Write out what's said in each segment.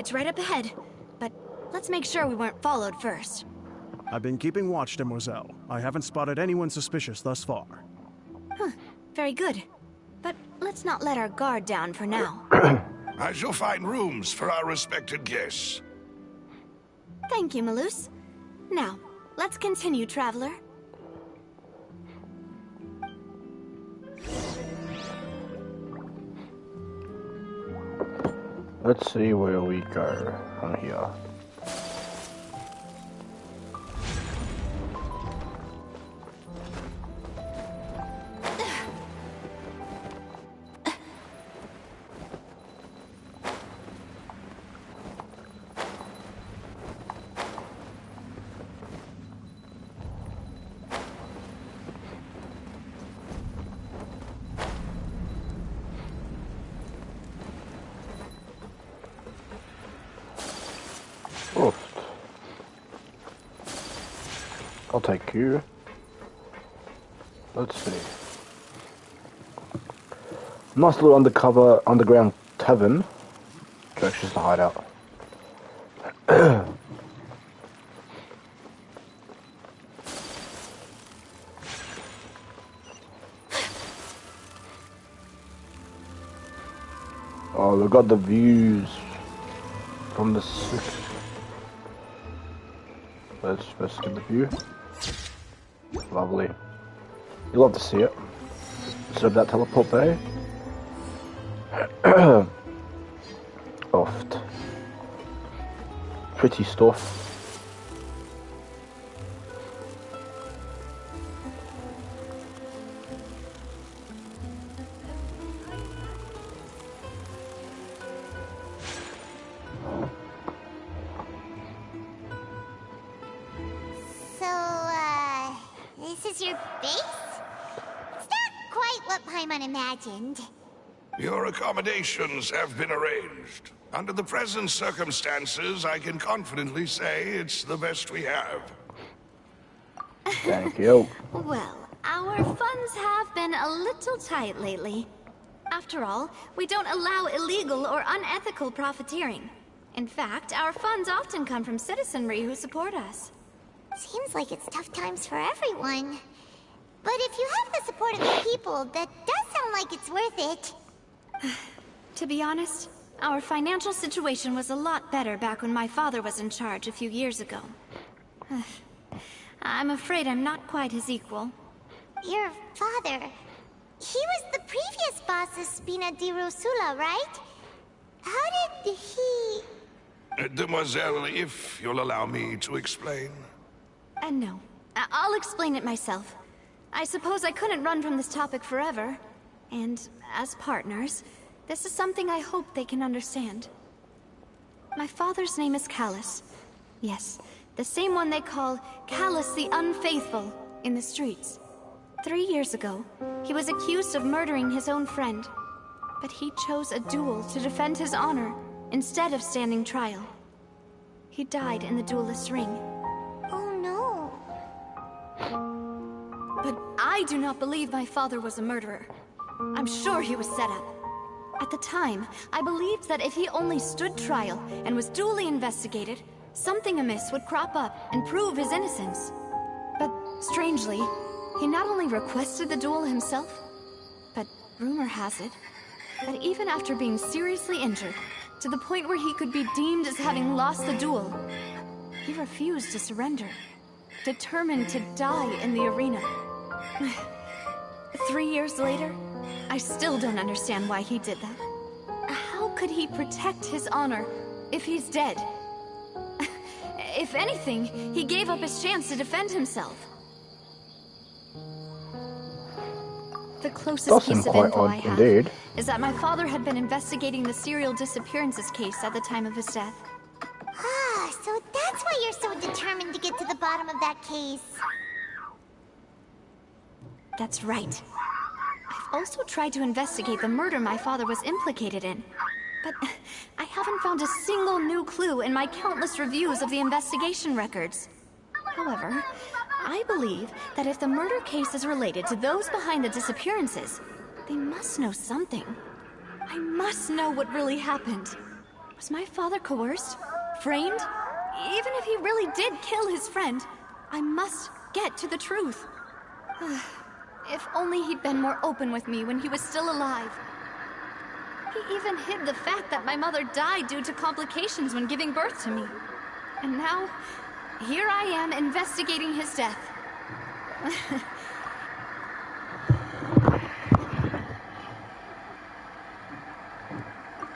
It's right up ahead, but let's make sure we weren't followed first. I've been keeping watch, Demoiselle. I haven't spotted anyone suspicious thus far. Huh, very good. But let's not let our guard down for now. I shall find rooms for our respected guests. Thank you, Malus. Now, let's continue, Traveler. Let's see where we go from here. I'll take you. Let's see. Nice little underground tavern. Which actually is the hideout. Oh, we got the views from the six. Let's get the view. Lovely. You love to see it. Instead of that teleport bay. Oft. Pretty stuff. Your accommodations have been arranged. Under the present circumstances, I can confidently say it's the best we have. Thank you. Well, our funds have been a little tight lately. After all, we don't allow illegal or unethical profiteering. In fact, our funds often come from citizenry who support us. Seems like it's tough times for everyone. But if you have the support of the people, that does sound like it's worth it. To be honest, our financial situation was a lot better back when my father was in charge a few years ago. I'm afraid I'm not quite his equal. Your father... He was the previous boss of Spina di Rosula, right? How did he... Demoiselle, if you'll allow me to explain. No. I'll explain it myself. I suppose I couldn't run from this topic forever. And as partners, this is something I hope they can understand. My father's name is Callus. Yes, the same one they call Callus the Unfaithful in the streets. 3 years ago, he was accused of murdering his own friend. But he chose a duel to defend his honor instead of standing trial. He died in the duelist's ring. Oh no. But I do not believe my father was a murderer. I'm sure he was set up. At the time, I believed that if he only stood trial and was duly investigated, something amiss would crop up and prove his innocence. But strangely, he not only requested the duel himself, but rumor has it that even after being seriously injured, to the point where he could be deemed as having lost the duel, he refused to surrender, determined to die in the arena. 3 years later, I still don't understand why he did that. How could he protect his honor if he's dead? If anything, he gave up his chance to defend himself. The closest piece of info I have is that my father had been investigating the serial disappearances case at the time of his death. Ah, so that's why you're so determined to get to the bottom of that case. That's right. I've also tried to investigate the murder my father was implicated in, but I haven't found a single new clue in my countless reviews of the investigation records. However, I believe that if the murder case is related to those behind the disappearances, they must know something. I must know what really happened. Was my father coerced? Framed? Even if he really did kill his friend, I must get to the truth. If only he'd been more open with me when he was still alive. He even hid the fact that my mother died due to complications when giving birth to me. And now, here I am investigating his death.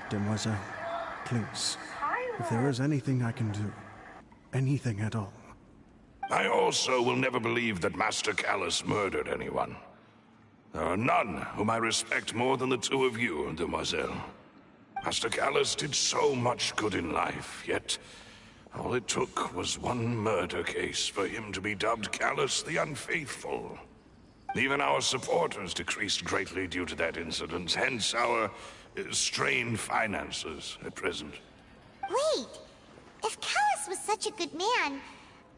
Demoiselle, please. If there is anything I can do, anything at all. I also will never believe that Master Callus murdered anyone. There are none whom I respect more than the two of you, Demoiselle. Master Callus did so much good in life, yet all it took was one murder case for him to be dubbed Callus the Unfaithful. Even our supporters decreased greatly due to that incident, hence our strained finances at present. Wait, if Callus was such a good man,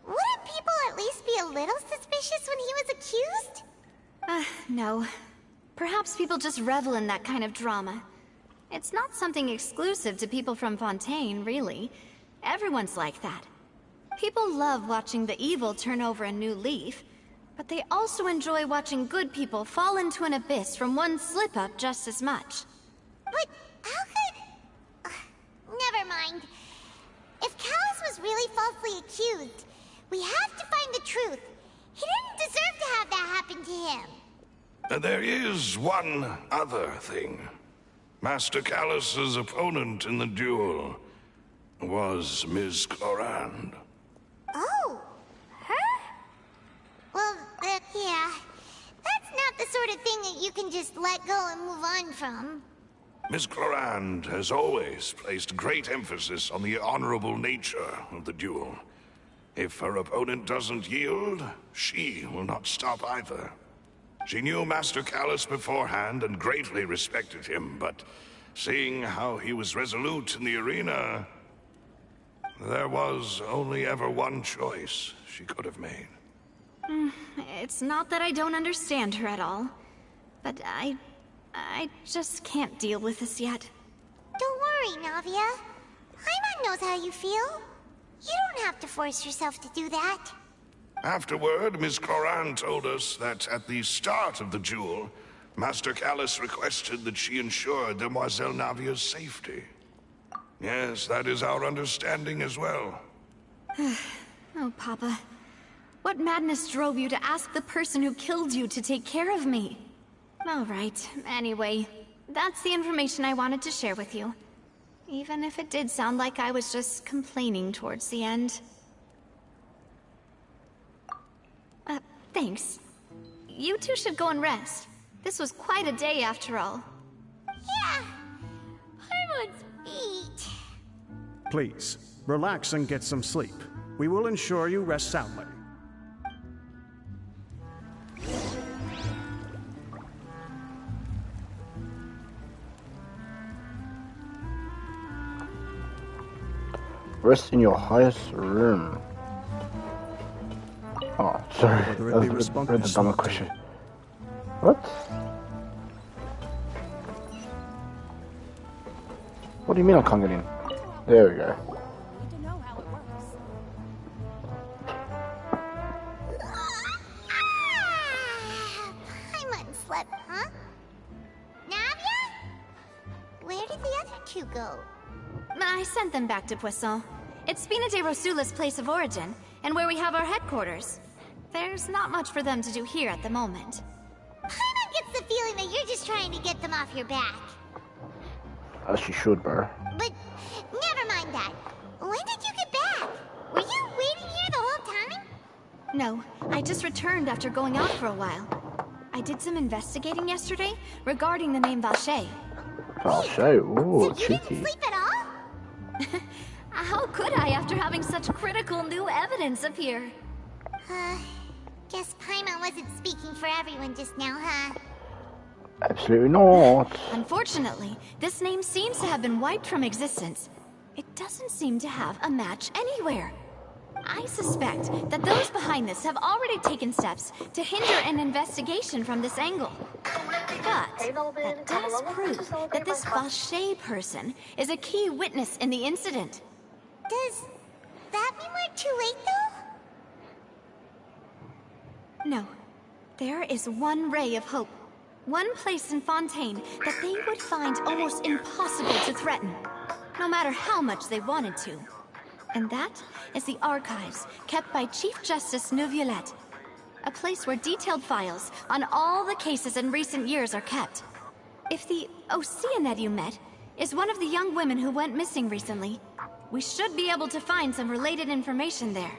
wouldn't people at least be a little suspicious when he was accused? No. Perhaps people just revel in that kind of drama. It's not something exclusive to people from Fontaine, really. Everyone's like that. People love watching the evil turn over a new leaf, but they also enjoy watching good people fall into an abyss from one slip-up just as much. But how could... never mind. If Callus was really falsely accused, we have to find the truth. He didn't deserve to have that happen to him. There is one other thing. Master Callus's opponent in the duel was Ms. Clorand. Oh, her? Well, yeah. That's not the sort of thing that you can just let go and move on from. Ms. Clorand has always placed great emphasis on the honorable nature of the duel. If her opponent doesn't yield, she will not stop either. She knew Master Callus beforehand and greatly respected him, but seeing how he was resolute in the arena, there was only ever one choice she could have made. It's not that I don't understand her at all, but I just can't deal with this yet. Don't worry, Navia. Paimon knows how you feel. You don't have to force yourself to do that. Afterward, Ms. Clorand told us that at the start of the duel, Master Callus requested that she ensure Demoiselle Navia's safety. Yes, that is our understanding as well. Oh, Papa. What madness drove you to ask the person who killed you to take care of me? All right, anyway, that's the information I wanted to share with you. Even if it did sound like I was just complaining towards the end. Thanks. You two should go and rest. This was quite a day after all. Yeah. Paimon's beat. Please, relax and get some sleep. We will ensure you rest soundly. Rest in your highest room. Oh, sorry. Whether it That be was a responsible dumb question. What? What do you mean I can't get in? There we go. Paimon slept, huh? Navia? Where did the other two go? I sent them back to Poisson. It's Spina de Rosula's place of origin, and where we have our headquarters. There's not much for them to do here at the moment. Paimon gets the feeling that you're just trying to get them off your back. As she should, bro. But never mind that. When did you get back? Were you waiting here the whole time? No, I just returned after going out for a while. I did some investigating yesterday regarding the name Valche. Valche, ooh, So you cheeky. didn't sleep at all? How could I after having such critical new evidence appear? Guess Paimon wasn't speaking for everyone just now, huh? Absolutely not. Unfortunately, this name seems to have been wiped from existence. It doesn't seem to have a match anywhere. I suspect that those behind this have already taken steps to hinder an investigation from this angle. But that does prove that this Vache person is a key witness in the incident. Does that mean we're too late, though? No. There is one ray of hope. One place in Fontaine that they would find almost impossible to threaten, no matter how much they wanted to. And that is the archives kept by Chief Justice Neuvillette. A place where detailed files on all the cases in recent years are kept. If the Oceanette you met is one of the young women who went missing recently, we should be able to find some related information there.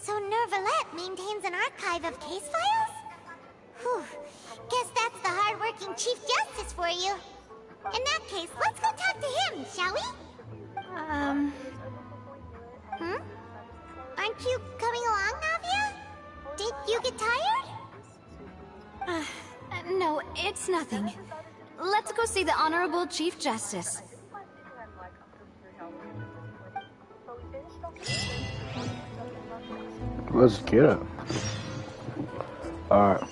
So Neuvillette maintains an archive of case files? Whew. Guess that's the hard-working Chief Justice for you. In that case, let's go talk to him, shall we? Aren't you coming along, Navia? Did you get tired? No, it's nothing. Let's go see the Honorable Chief Justice. Let's get it. Alright.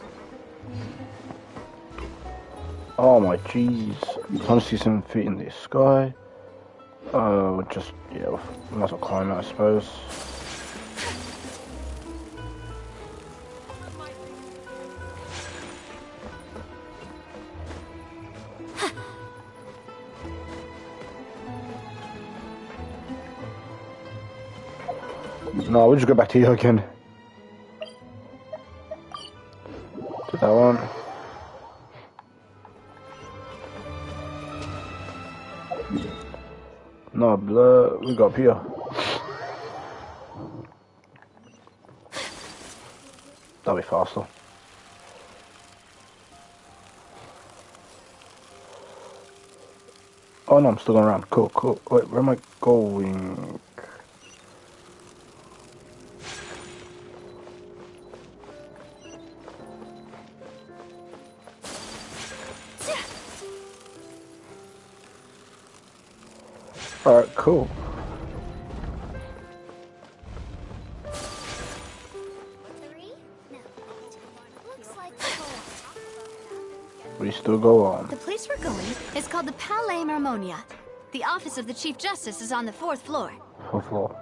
Oh my jeez. 167 feet in the sky. Just, yeah, we might as well climb it, I suppose. No, we'll just go back to here again. To that one. No, blah, we got up here. That'll be faster. Oh no, I'm still going around. Cool, cool. Wait, where am I going? Alright, cool. We still go on. The place we're going is called the Palais Marmonia. The office of the Chief Justice is on the 4th floor. 4th floor.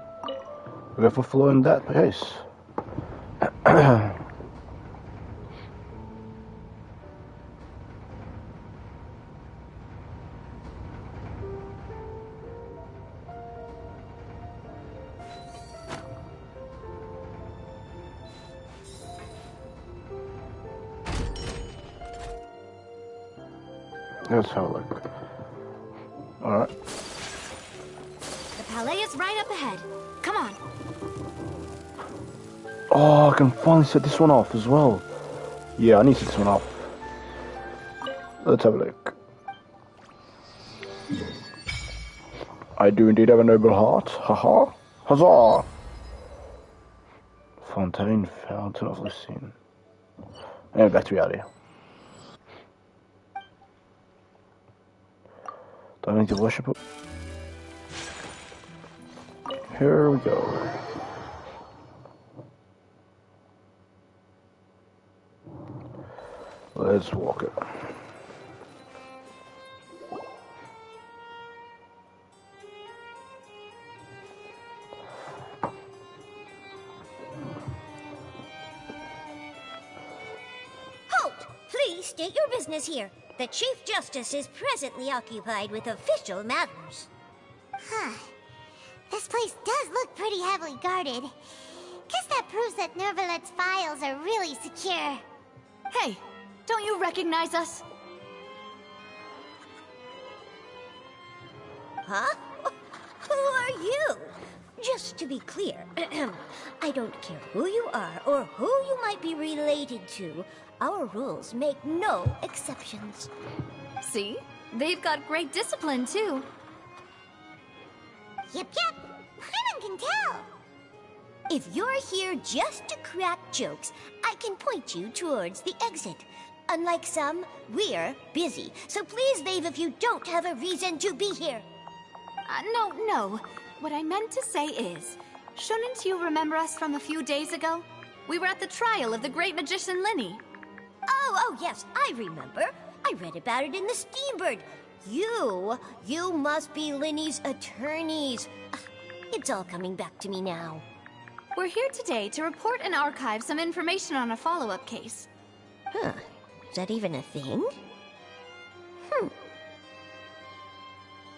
We go for floor in that place. Let's have a look. Alright. The Palais is right up ahead. Come on. Oh, I can finally set this one off as well. Yeah, I need to set this one off. Let's have a look. I do indeed have a noble heart. Haha. Huzzah! Fontaine Fountain of Lucine. And back to reality. Do I need to worship it? Here we go. Let's walk it. Halt! Please state your business here. The Chief Justice is presently occupied with official matters. Huh. This place does look pretty heavily guarded. Guess that proves that Neuvillette's files are really secure. Hey, don't you recognize us? Huh? Who are you? Just to be clear, I don't care who you are or who you might be related to. Our rules make no exceptions. See? They've got great discipline, too. Yep, yep. Paimon can tell. If you're here just to crack jokes, I can point you towards the exit. Unlike some, we're busy, so please leave if you don't have a reason to be here. No. What I meant to say is, shouldn't you remember us from a few days ago? We were at the trial of the great magician Linny. Oh, yes, I remember. I read about it in the Steambird. You must be Linny's attorneys. It's all coming back to me now. We're here today to report and archive some information on a follow-up case. Huh. Is that even a thing?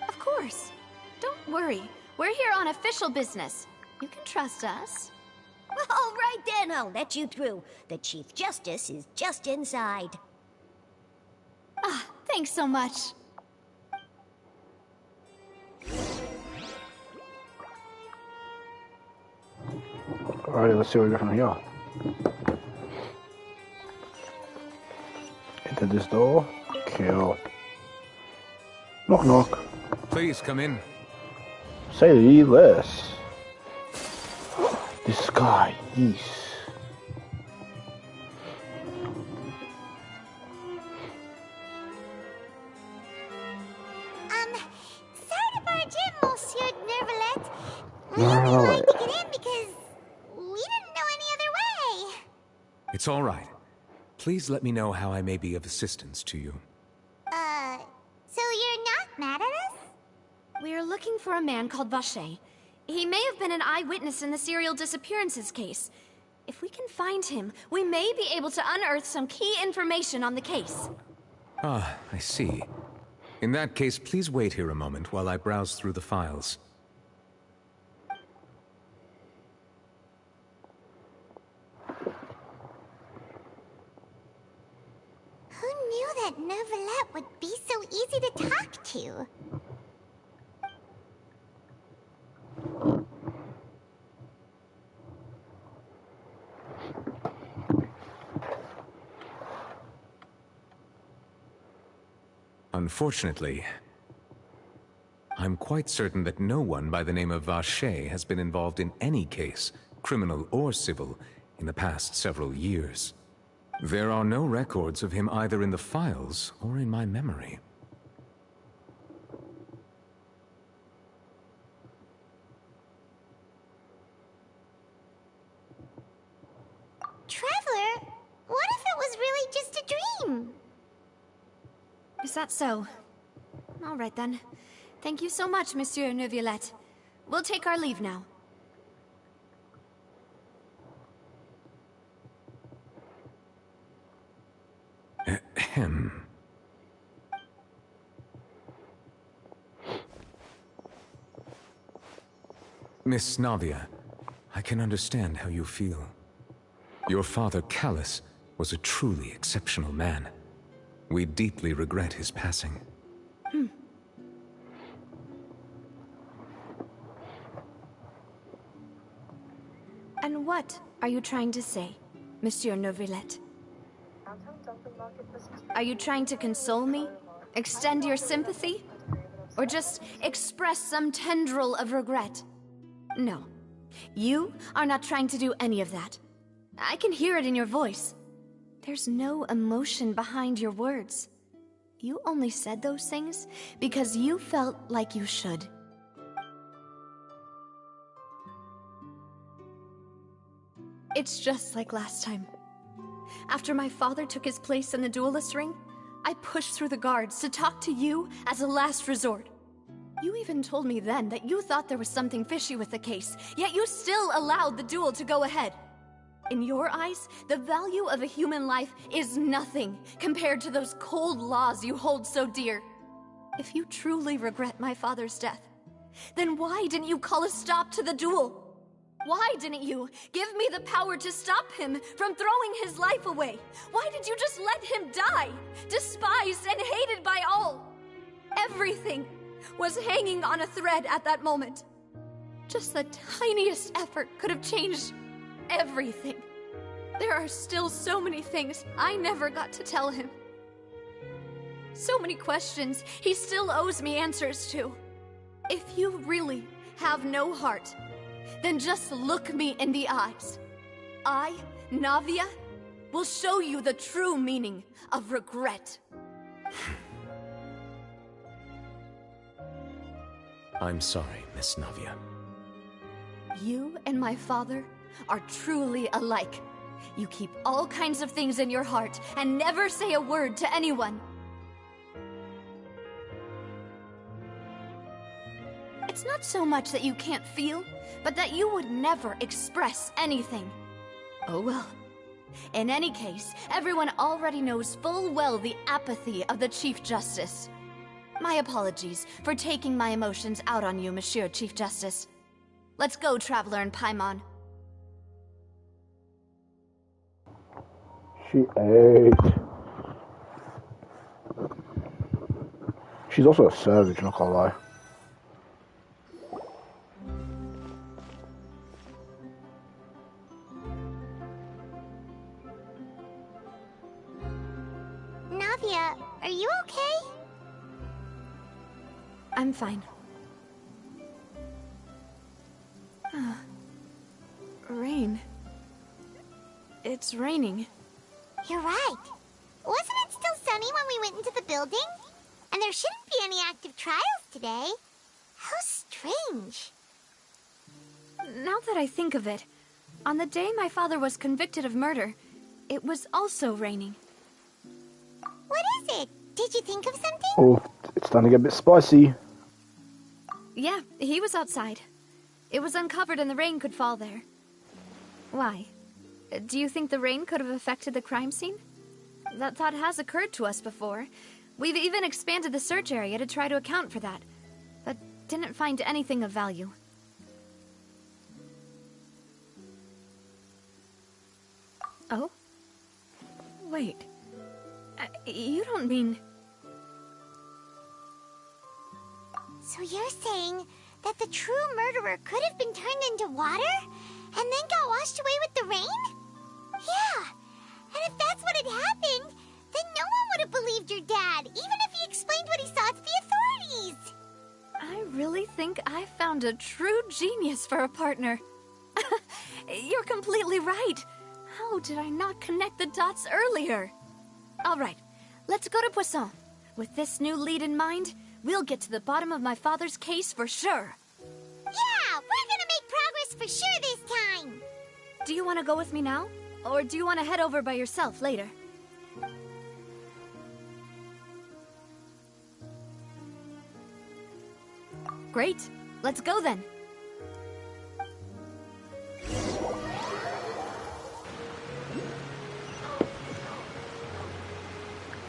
Of course. Don't worry. We're here on official business. You can trust us. All right then, I'll let you through. The Chief Justice is just inside. Ah, thanks so much. Alright, let's see what we got from here. Enter this door. Kill. Knock knock. Please come in. Say less. This guy, yes. Sorry to barge in, Monsieur Nervalet. We only wanted to get in because we didn't know any other way. It's all right. Please let me know how I may be of assistance to you. So you're not mad at us? We're looking for a man called Vache. He may have been an eyewitness in the serial disappearances case. If we can find him, we may be able to unearth some key information on the case. Ah, I see. In that case, please wait here a moment while I browse through the files. Who knew that Nervalet would be so easy to talk to? Unfortunately, I'm quite certain that no one by the name of Vache has been involved in any case, criminal or civil, in the past several years. There are no records of him either in the files or in my memory. Traveler, what if it was really just a dream? Is that so? All right then. Thank you so much, Monsieur Neuvillette. We'll take our leave now. Ahem. Miss Navia, I can understand how you feel. Your father, Callus, was a truly exceptional man. We deeply regret his passing. And what are you trying to say, Monsieur Neuvillette? Are you trying to console me? Extend your sympathy? Or just express some tendril of regret? No. You are not trying to do any of that. I can hear it in your voice. There's no emotion behind your words. You only said those things because you felt like you should. It's just like last time. After my father took his place in the duelist ring, I pushed through the guards to talk to you as a last resort. You even told me then that you thought there was something fishy with the case, yet you still allowed the duel to go ahead. In your eyes, the value of a human life is nothing compared to those cold laws you hold so dear. If you truly regret my father's death, then why didn't you call a stop to the duel? Why didn't you give me the power to stop him from throwing his life away? Why did you just let him die, despised and hated by all? Everything was hanging on a thread at that moment. Just the tiniest effort could have changed everything. There are still so many things I never got to tell him. So many questions he still owes me answers to. If you really have no heart, then just look me in the eyes. I, Navia, will show you the true meaning of regret. I'm sorry, Miss Navia. You and my father are truly alike. You keep all kinds of things in your heart and never say a word to anyone. It's not so much that you can't feel, but that you would never express anything. Oh well. In any case, everyone already knows full well the apathy of the Chief Justice. My apologies for taking my emotions out on you, Monsieur Chief Justice. Let's go, Traveler and Paimon. She ate. She's also a savage, not gonna lie. Navia, are you okay? I'm fine. Rain. It's raining. You're right. Wasn't it still sunny when we went into the building? And there shouldn't be any active trials today. How strange. Now that I think of it, on the day my father was convicted of murder, it was also raining. What is it? Did you think of something? Oh, it's starting to get a bit spicy. Yeah, he was outside. It was uncovered and the rain could fall there. Why? Do you think the rain could have affected the crime scene? That thought has occurred to us before. We've even expanded the search area to try to account for that, but didn't find anything of value. Oh? Wait. You don't mean... So you're saying that the true murderer could have been turned into water and then got washed away with the rain? Yeah, and if that's what had happened, then no one would have believed your dad, even if he explained what he saw to the authorities. I really think I found a true genius for a partner. You're completely right. How did I not connect the dots earlier? All right, let's go to Poisson. With this new lead in mind, we'll get to the bottom of my father's case for sure. Yeah, we're gonna make progress for sure this time. Do you want to go with me now? Or do you want to head over by yourself later? Great. Let's go then.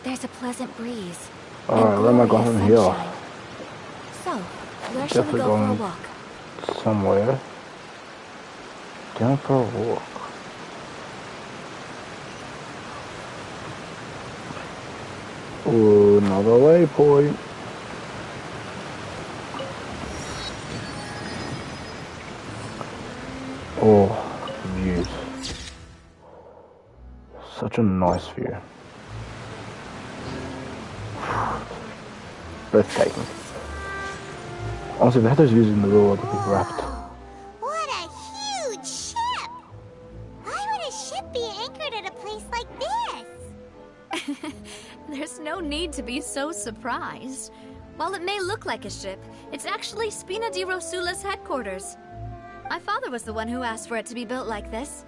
There's a pleasant breeze. Alright, where am I going from here? So, where should we go for a walk? Somewhere. Down for a walk. Oh, another waypoint. Oh, views. Such a nice view. Breathtaking. Honestly, if they had those views in the real world, I'd be wrapped. What a huge ship! Why would a ship be anchored at a place like this? There's no need to be so surprised. While it may look like a ship, it's actually Spina di Rosula's headquarters. My father was the one who asked for it to be built like this.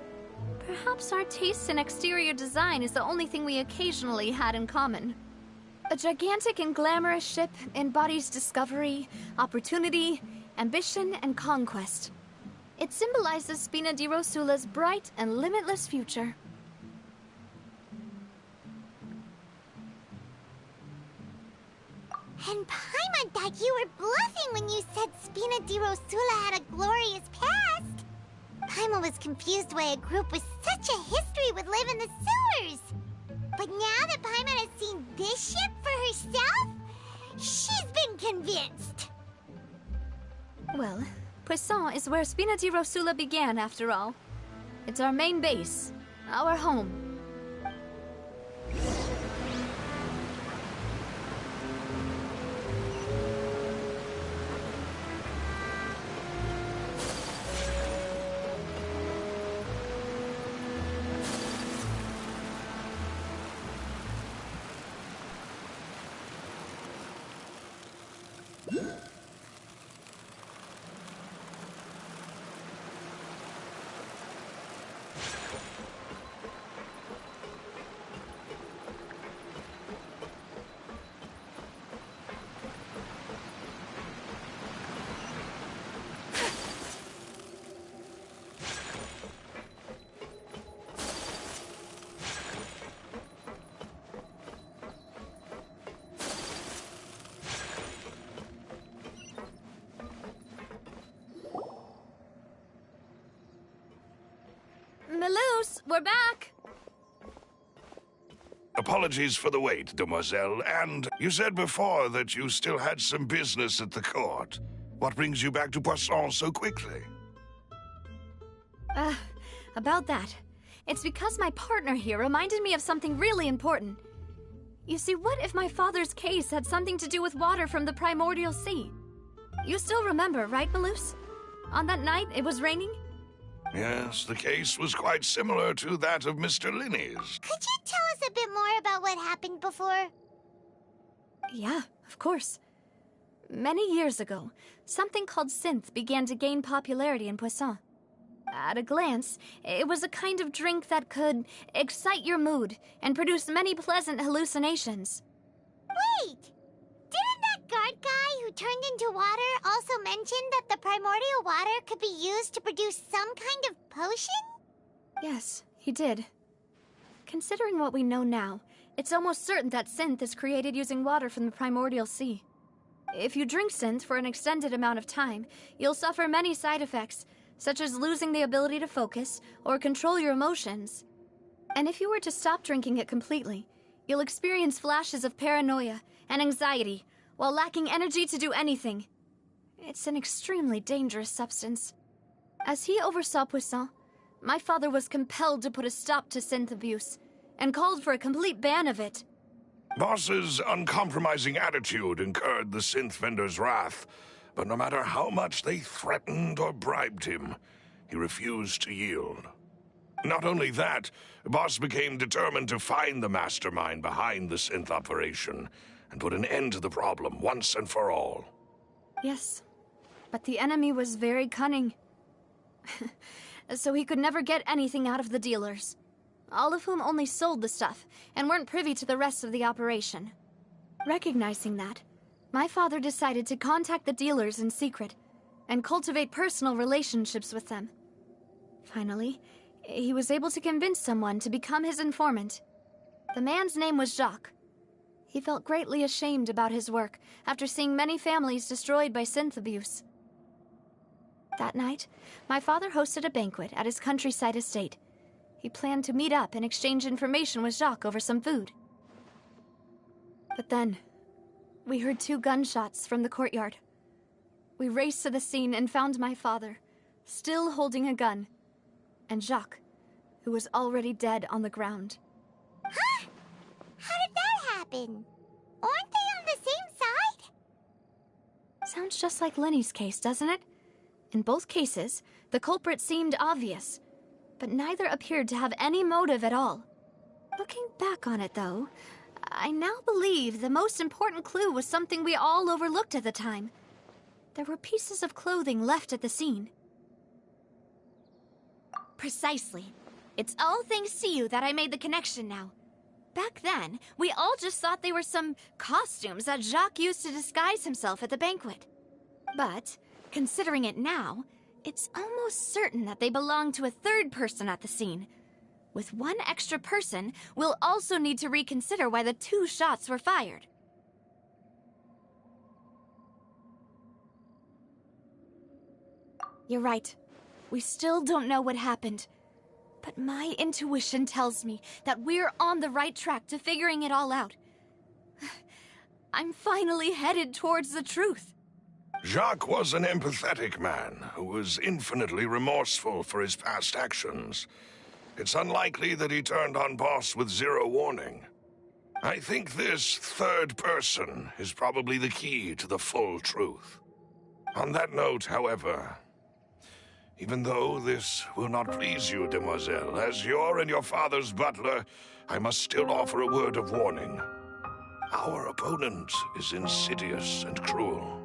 Perhaps our taste in exterior design is the only thing we occasionally had in common. A gigantic and glamorous ship embodies discovery, opportunity, ambition, and conquest. It symbolizes Spina di Rosula's bright and limitless future. And Paimon thought you were bluffing when you said Spina di Rosula had a glorious past. Paimon was confused why a group with such a history would live in the sewers. But now that Paimon has seen this ship for herself, she's been convinced. Well, Poisson is where Spina di Rosula began, after all. It's our main base, our home. we're back! Apologies for the wait, demoiselle, and you said before that you still had some business at the court. What brings you back to Poisson so quickly? About that. It's because my partner here reminded me of something really important. You see, what if my father's case had something to do with water from the primordial sea? You still remember, right, Malus? On that night, it was raining? Yes, the case was quite similar to that of Mr. Linney's. Could you tell us a bit more about what happened before? Yeah, of course. Many years ago, something called synth began to gain popularity in Poisson. At a glance, it was a kind of drink that could excite your mood and produce many pleasant hallucinations. Wait! Didn't that guard guy who turned into water also mention that the primordial water could be used to produce some kind of potion? Yes, he did. Considering what we know now, it's almost certain that synth is created using water from the primordial sea. If you drink synth for an extended amount of time, you'll suffer many side effects, such as losing the ability to focus or control your emotions. And if you were to stop drinking it completely, you'll experience flashes of paranoia and anxiety while lacking energy to do anything. It's an extremely dangerous substance. As he oversaw Poisson, my father was compelled to put a stop to synth abuse and called for a complete ban of it. Boss's uncompromising attitude incurred the synth vendor's wrath, but no matter how much they threatened or bribed him, he refused to yield. Not only that, Boss became determined to find the mastermind behind the synth operation and put an end to the problem once and for all. Yes, but the enemy was very cunning. So he could never get anything out of the dealers, all of whom only sold the stuff and weren't privy to the rest of the operation. Recognizing that, my father decided to contact the dealers in secret and cultivate personal relationships with them. Finally, he was able to convince someone to become his informant. The man's name was Jacques. He felt greatly ashamed about his work after seeing many families destroyed by synth abuse. That night, my father hosted a banquet at his countryside estate. He planned to meet up and exchange information with Jacques over some food. But then, we heard 2 gunshots from the courtyard. We raced to the scene and found my father, still holding a gun, and Jacques, who was already dead on the ground. Huh? How did that happen? Aren't they on the same side? Sounds just like Lenny's case, doesn't it? In both cases, the culprit seemed obvious, but neither appeared to have any motive at all. Looking back on it, though, I now believe the most important clue was something we all overlooked at the time. There were pieces of clothing left at the scene. Precisely. It's all thanks to you that I made the connection now. Back then, we all just thought they were some costumes that Jacques used to disguise himself at the banquet. But, considering it now, it's almost certain that they belong to a third person at the scene. With one extra person, we'll also need to reconsider why the 2 shots were fired. You're right. We still don't know what happened. But my intuition tells me that we're on the right track to figuring it all out. I'm finally headed towards the truth. Jacques was an empathetic man who was infinitely remorseful for his past actions. It's unlikely that he turned on Boss with 0 warning. I think this third person is probably the key to the full truth. On that note, however, even though this will not please you, demoiselle, as your and your father's butler, I must still offer a word of warning. Our opponent is insidious and cruel.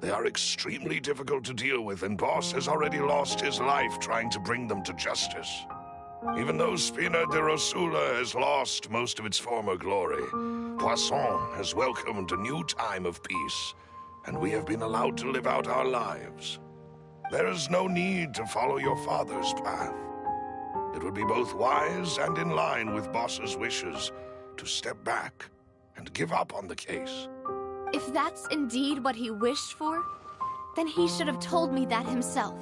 They are extremely difficult to deal with, and Boss has already lost his life trying to bring them to justice. Even though Spina de Rosula has lost most of its former glory, Poisson has welcomed a new time of peace, and we have been allowed to live out our lives. There is no need to follow your father's path. It would be both wise and in line with Boss's wishes to step back and give up on the case. If that's indeed what he wished for, then he should have told me that himself.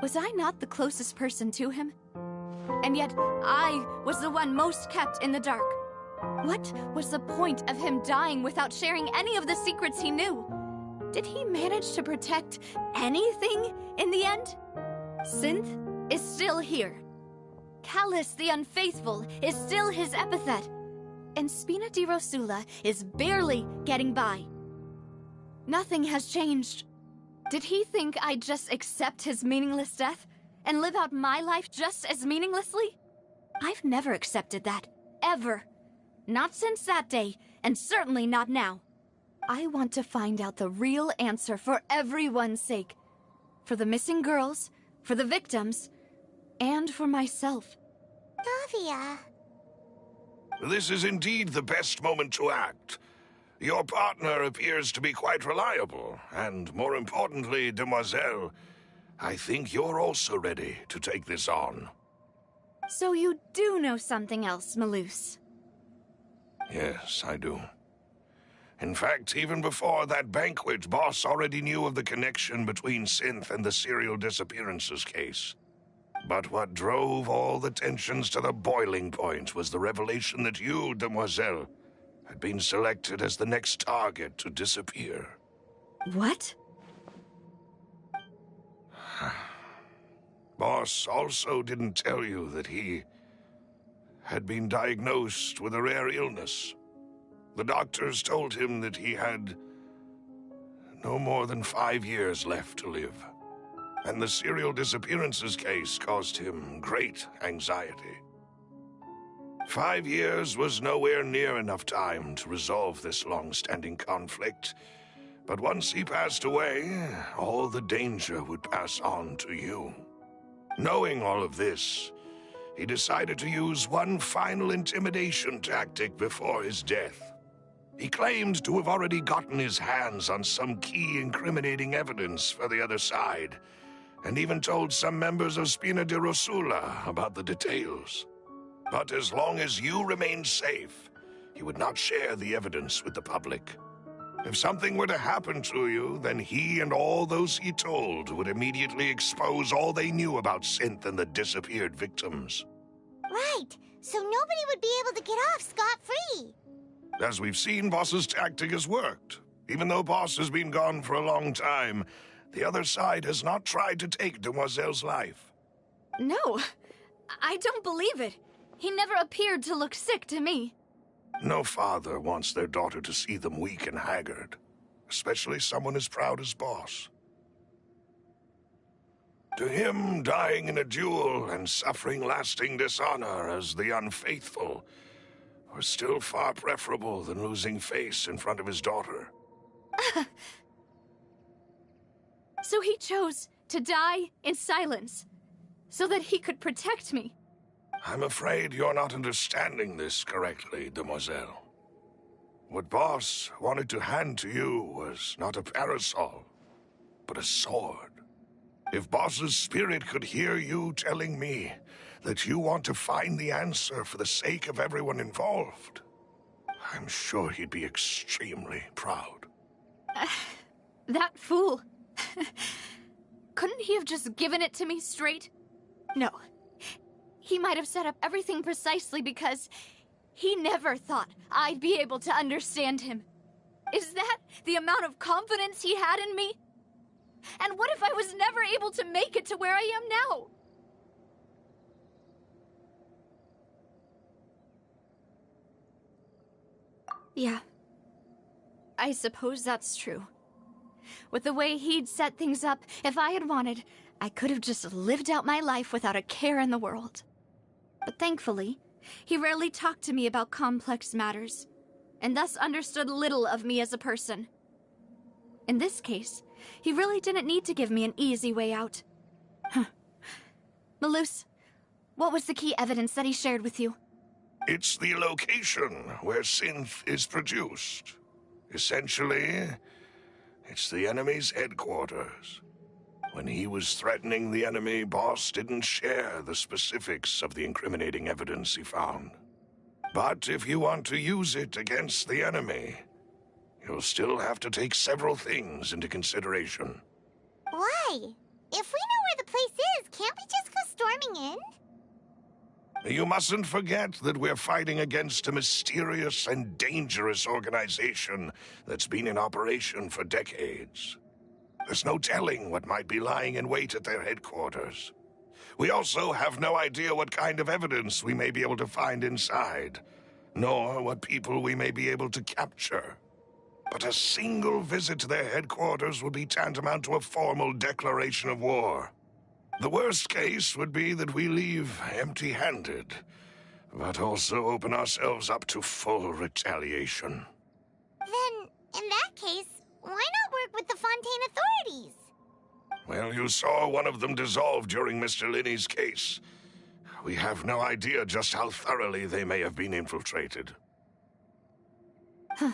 Was I not the closest person to him? And yet, I was the one most kept in the dark. What was the point of him dying without sharing any of the secrets he knew? Did he manage to protect anything in the end? Synth is still here. Callus the Unfaithful is still his epithet. And Spina di Rosula is barely getting by. Nothing has changed. Did he think I'd just accept his meaningless death and live out my life just as meaninglessly? I've never accepted that, ever. Not since that day, and certainly not now. I want to find out the real answer for everyone's sake. For the missing girls, for the victims, and for myself. Davia. This is indeed the best moment to act. Your partner appears to be quite reliable, and more importantly, Demoiselle, I think you're also ready to take this on. So you do know something else, Malus? Yes, I do. In fact, even before that banquet, Boss already knew of the connection between Synth and the serial disappearances case. But what drove all the tensions to the boiling point was the revelation that you, Demoiselle, had been selected as the next target to disappear. What? Boss also didn't tell you that he had been diagnosed with a rare illness. The doctors told him that he had no more than 5 years left to live. And the serial disappearances case caused him great anxiety. 5 years was nowhere near enough time to resolve this long-standing conflict. But once he passed away, all the danger would pass on to you. Knowing all of this, he decided to use one final intimidation tactic before his death. He claimed to have already gotten his hands on some key incriminating evidence for the other side, and even told some members of Spina di Rosula about the details. But as long as you remained safe, he would not share the evidence with the public. If something were to happen to you, then he and all those he told would immediately expose all they knew about Synth and the disappeared victims. Right, so nobody would be able to get off scot-free. As we've seen, Boss's tactic has worked. Even though Boss has been gone for a long time, the other side has not tried to take Demoiselle's life. No, I don't believe it. He never appeared to look sick to me. No father wants their daughter to see them weak and haggard, especially someone as proud as Boss. To him, dying in a duel and suffering lasting dishonor as the Unfaithful were still far preferable than losing face in front of his daughter. So he chose to die in silence, so that he could protect me. I'm afraid you're not understanding this correctly, Demoiselle. What Boss wanted to hand to you was not a parasol, but a sword. If Boss's spirit could hear you telling me that you want to find the answer for the sake of everyone involved, I'm sure he'd be extremely proud. That fool. Couldn't he have just given it to me straight? No. He might have set up everything precisely because he never thought I'd be able to understand him. Is that the amount of confidence he had in me? And what if I was never able to make it to where I am now? Yeah. I suppose that's true. With the way he'd set things up, if I had wanted, I could have just lived out my life without a care in the world. But thankfully, he rarely talked to me about complex matters, and thus understood little of me as a person. In this case, he really didn't need to give me an easy way out. Malus, what was the key evidence that he shared with you? It's the location where Synth is produced. Essentially, it's the enemy's headquarters. When he was threatening the enemy, Boss didn't share the specifics of the incriminating evidence he found. But if you want to use it against the enemy, you'll still have to take several things into consideration. Why? If we know where the place is, can't we just go storming in? You mustn't forget that we're fighting against a mysterious and dangerous organization that's been in operation for decades. There's no telling what might be lying in wait at their headquarters. We also have no idea what kind of evidence we may be able to find inside, nor what people we may be able to capture. But a single visit to their headquarters would be tantamount to a formal declaration of war. The worst case would be that we leave empty-handed, but also open ourselves up to full retaliation. Then, in that case, why not work with the Fontaine authorities? Well, you saw one of them dissolve during Mr. Linney's case. We have no idea just how thoroughly they may have been infiltrated. Huh.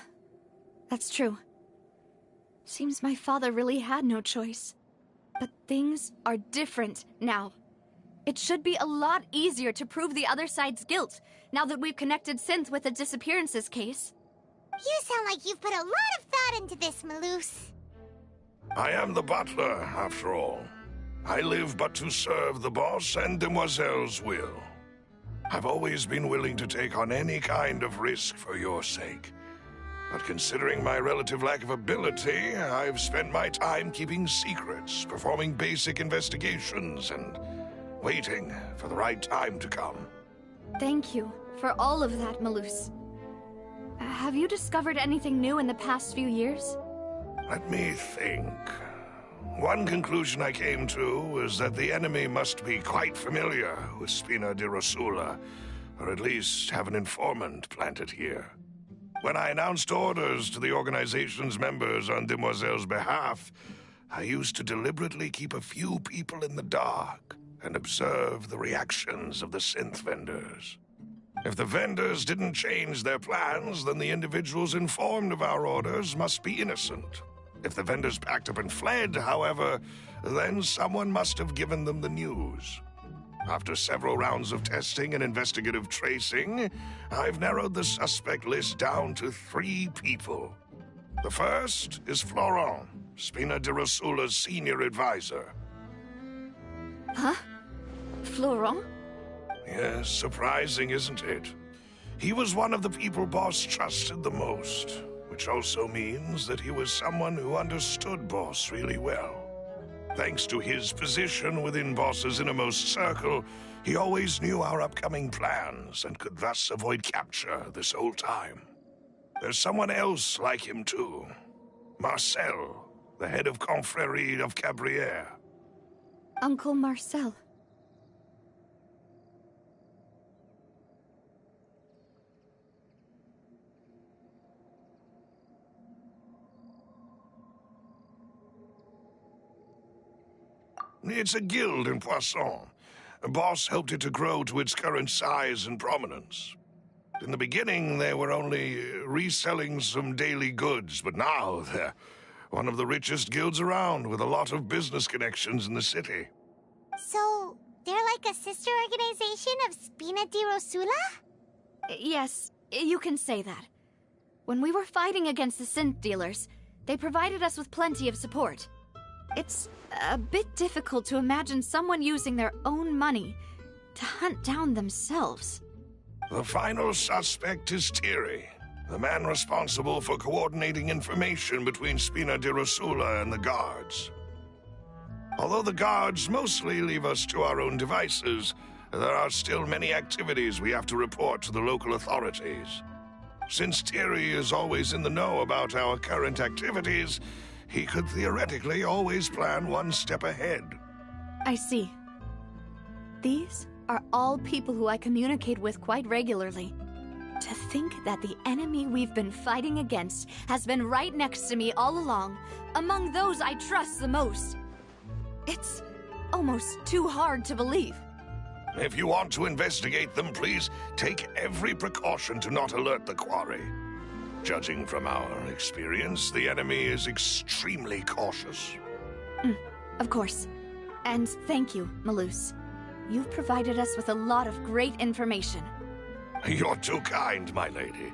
That's true. Seems my father really had no choice. But things are different now. It should be a lot easier to prove the other side's guilt, now that we've connected Synth with the disappearances case. You sound like you've put a lot of thought into this, Malus. I am the butler, after all. I live but to serve the boss and Demoiselle's will. I've always been willing to take on any kind of risk for your sake. But considering my relative lack of ability, I've spent my time keeping secrets, performing basic investigations, and waiting for the right time to come. Thank you for all of that, Malus. Have you discovered anything new in the past few years? Let me think. One conclusion I came to was that the enemy must be quite familiar with Spina di Rosula, or at least have an informant planted here. When I announced orders to the organization's members on Demoiselle's behalf, I used to deliberately keep a few people in the dark and observe the reactions of the synth vendors. If the vendors didn't change their plans, then the individuals informed of our orders must be innocent. If the vendors packed up and fled, however, then someone must have given them the news. After several rounds of testing and investigative tracing, I've narrowed the suspect list down to 3 people. The first is Florent, Spina di Rosula's senior advisor. Huh? Florent? Yes, surprising, isn't it? He was one of the people Boss trusted the most, which also means that he was someone who understood Boss really well. Thanks to his position within Boss's innermost circle, he always knew our upcoming plans and could thus avoid capture this whole time. There's someone else like him too. Marcel, the head of Confrérie of Cabrières. Uncle Marcel. It's a guild in Poisson. Boss helped it to grow to its current size and prominence. In the beginning, they were only reselling some daily goods, but now they're one of the richest guilds around, with a lot of business connections in the city. So, they're like a sister organization of Spina di Rosula? Yes, you can say that. When we were fighting against the synth dealers, they provided us with plenty of support. It's a bit difficult to imagine someone using their own money to hunt down themselves. The final suspect is Thierry, the man responsible for coordinating information between Spina di Rosula and the guards. Although the guards mostly leave us to our own devices, there are still many activities we have to report to the local authorities. Since Thierry is always in the know about our current activities, he could theoretically always plan one step ahead. I see. These are all people who I communicate with quite regularly. To think that the enemy we've been fighting against has been right next to me all along, among those I trust the most. It's almost too hard to believe. If you want to investigate them, please take every precaution to not alert the quarry. Judging from our experience, the enemy is extremely cautious. Of course. And thank you, Malus. You've provided us with a lot of great information. You're too kind, my lady.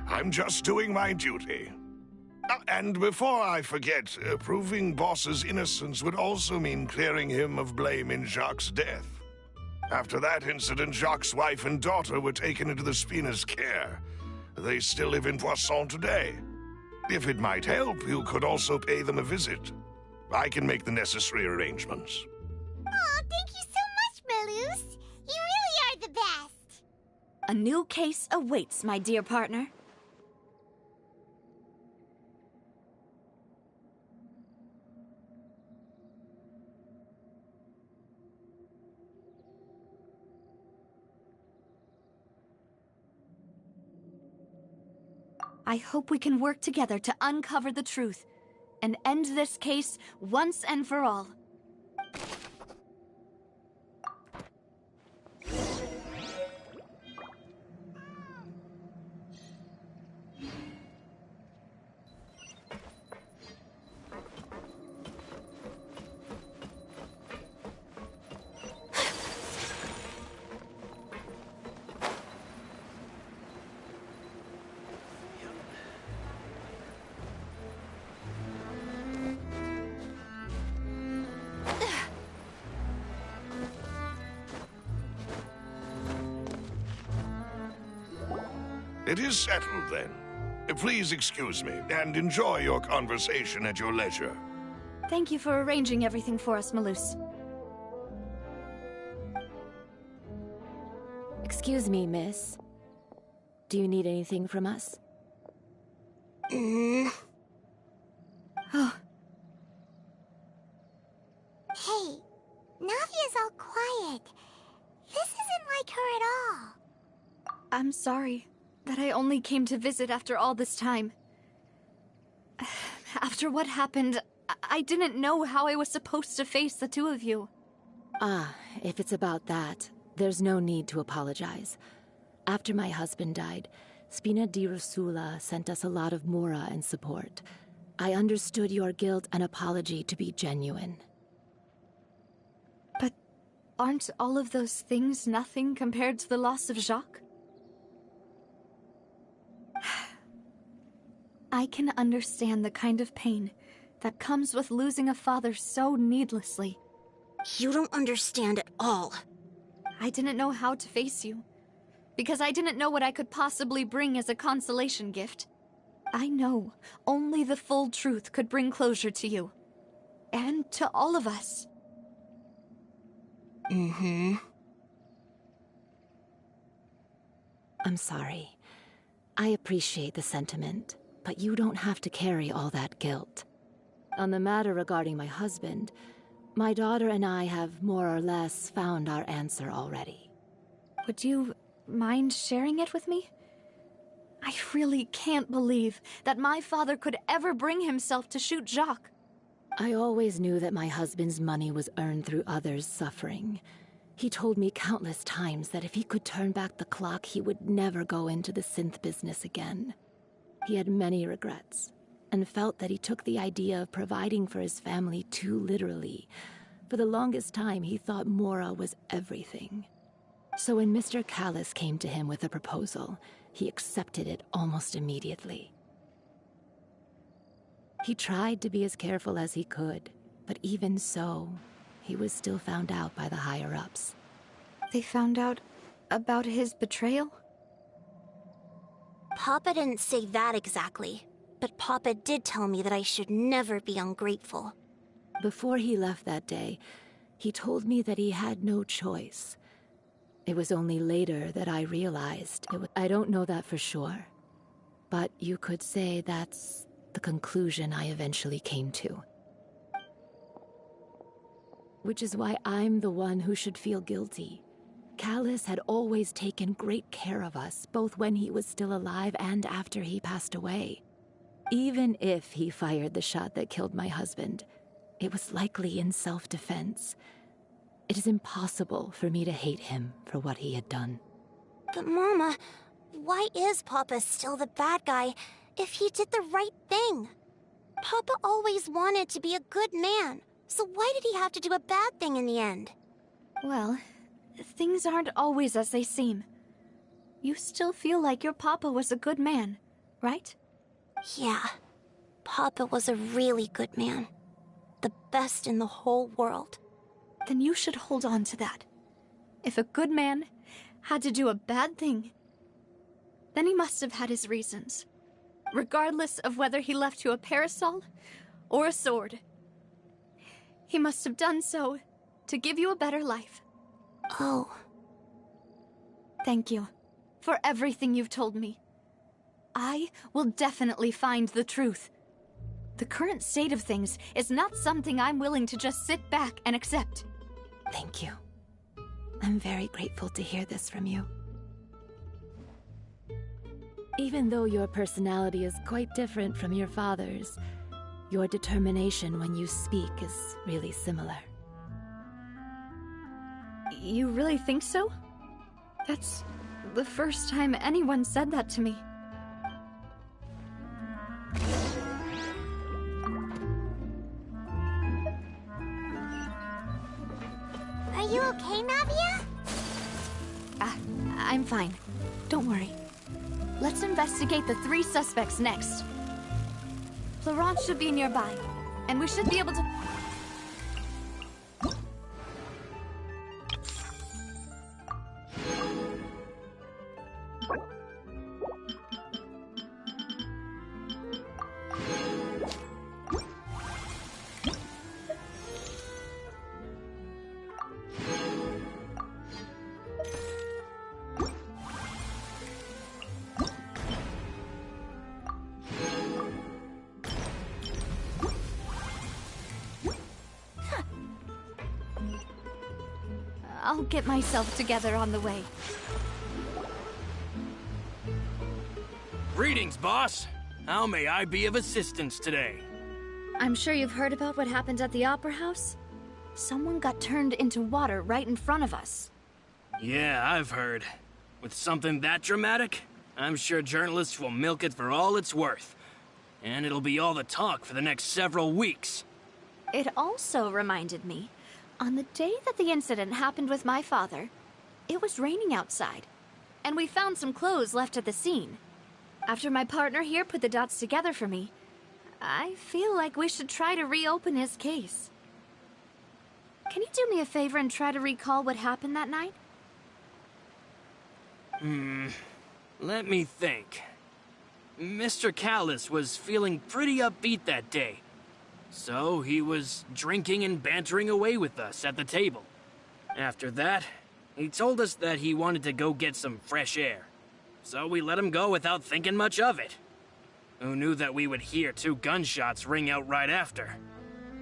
I'm just doing my duty. And before I forget, proving Boss's innocence would also mean clearing him of blame in Jacques' death. After that incident, Jacques' wife and daughter were taken into the Spina's care. They still live in Poisson today. If it might help, you could also pay them a visit. I can make the necessary arrangements. Oh, thank you so much, Melus. You really are the best. A new case awaits, my dear partner. I hope we can work together to uncover the truth and end this case once and for all. It is settled, then. Please excuse me, and enjoy your conversation at your leisure. Thank you for arranging everything for us, Melus. Excuse me, miss. Do you need anything from us? Oh, Hey, Navia's all quiet. This isn't like her at all. I'm sorry that I only came to visit after all this time. After what happened, I didn't know how I was supposed to face the two of you. Ah, if it's about that, there's no need to apologize. After my husband died, Spina di Rosula sent us a lot of mora and support. I understood your guilt and apology to be genuine. But aren't all of those things nothing compared to the loss of Jacques? I can understand the kind of pain that comes with losing a father so needlessly. You don't understand at all. I didn't know how to face you, because I didn't know what I could possibly bring as a consolation gift. I know only the full truth could bring closure to you, and to all of us. I'm sorry. I appreciate the sentiment, but you don't have to carry all that guilt. On the matter regarding my husband, my daughter and I have more or less found our answer already. Would you mind sharing it with me? I really can't believe that my father could ever bring himself to shoot Jacques. I always knew that my husband's money was earned through others' suffering. He told me countless times that if he could turn back the clock, he would never go into the synth business again. He had many regrets, and felt that he took the idea of providing for his family too literally. For the longest time, he thought Mora was everything. So when Mr. Callis came to him with a proposal, he accepted it almost immediately. He tried to be as careful as he could, but even so, he was still found out by the higher-ups. They found out about his betrayal? Papa didn't say that exactly, but Papa did tell me that I should never be ungrateful. Before he left that day, he told me that he had no choice. It was only later that I realized I don't know that for sure, but you could say that's the conclusion I eventually came to. Which is why I'm the one who should feel guilty. Callis had always taken great care of us, both when he was still alive and after he passed away. Even if he fired the shot that killed my husband, it was likely in self-defense. It is impossible for me to hate him for what he had done. But Mama, why is Papa still the bad guy if he did the right thing? Papa always wanted to be a good man, so why did he have to do a bad thing in the end? Well, things aren't always as they seem. You still feel like your papa was a good man, right? Yeah, Papa was a really good man. The best in the whole world. Then you should hold on to that. If a good man had to do a bad thing, then he must have had his reasons, regardless of whether he left you a parasol or a sword. He must have done so to give you a better life. Oh. Thank you for everything you've told me. I will definitely find the truth. The current state of things is not something I'm willing to just sit back and accept. Thank you. I'm very grateful to hear this from you. Even though your personality is quite different from your father's, your determination when you speak is really similar. You really think so? That's the first time anyone said that to me. Are you okay, Navia? I'm fine. Don't worry. Let's investigate the 3 suspects next. Florence should be nearby, and we should be able to... I'll get myself together on the way. Greetings, boss. How may I be of assistance today? I'm sure you've heard about what happened at the Opera House. Someone got turned into water right in front of us. Yeah, I've heard. With something that dramatic, I'm sure journalists will milk it for all it's worth. And it'll be all the talk for the next several weeks. It also reminded me, on the day that the incident happened with my father, it was raining outside, and we found some clothes left at the scene. After my partner here put the dots together for me, I feel like we should try to reopen his case. Can you do me a favor and try to recall what happened that night? Let me think. Mr. Callis was feeling pretty upbeat that day. So he was drinking and bantering away with us at the table. After that, he told us that he wanted to go get some fresh air. So we let him go without thinking much of it. Who knew that we would hear 2 gunshots ring out right after?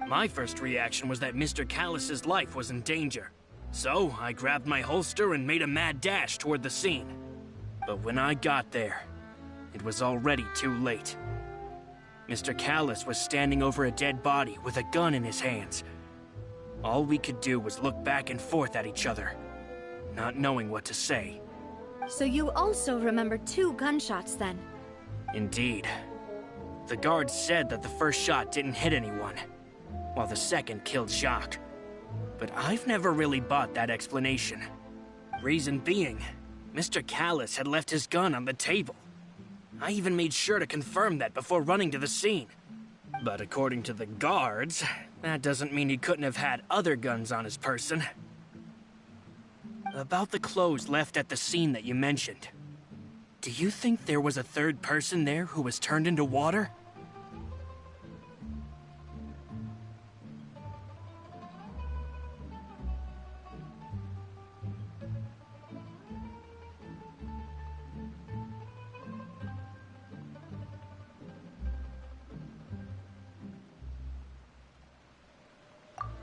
My first reaction was that Mr. Callis's life was in danger. So I grabbed my holster and made a mad dash toward the scene. But when I got there, it was already too late. Mr. Callis was standing over a dead body with a gun in his hands. All we could do was look back and forth at each other, not knowing what to say. So you also remember 2 gunshots then? Indeed. The guard said that the first shot didn't hit anyone, while the second killed Jacques. But I've never really bought that explanation. Reason being, Mr. Callis had left his gun on the table. I even made sure to confirm that before running to the scene. But according to the guards, that doesn't mean he couldn't have had other guns on his person. About the clothes left at the scene that you mentioned, do you think there was a 3rd person there who was turned into water?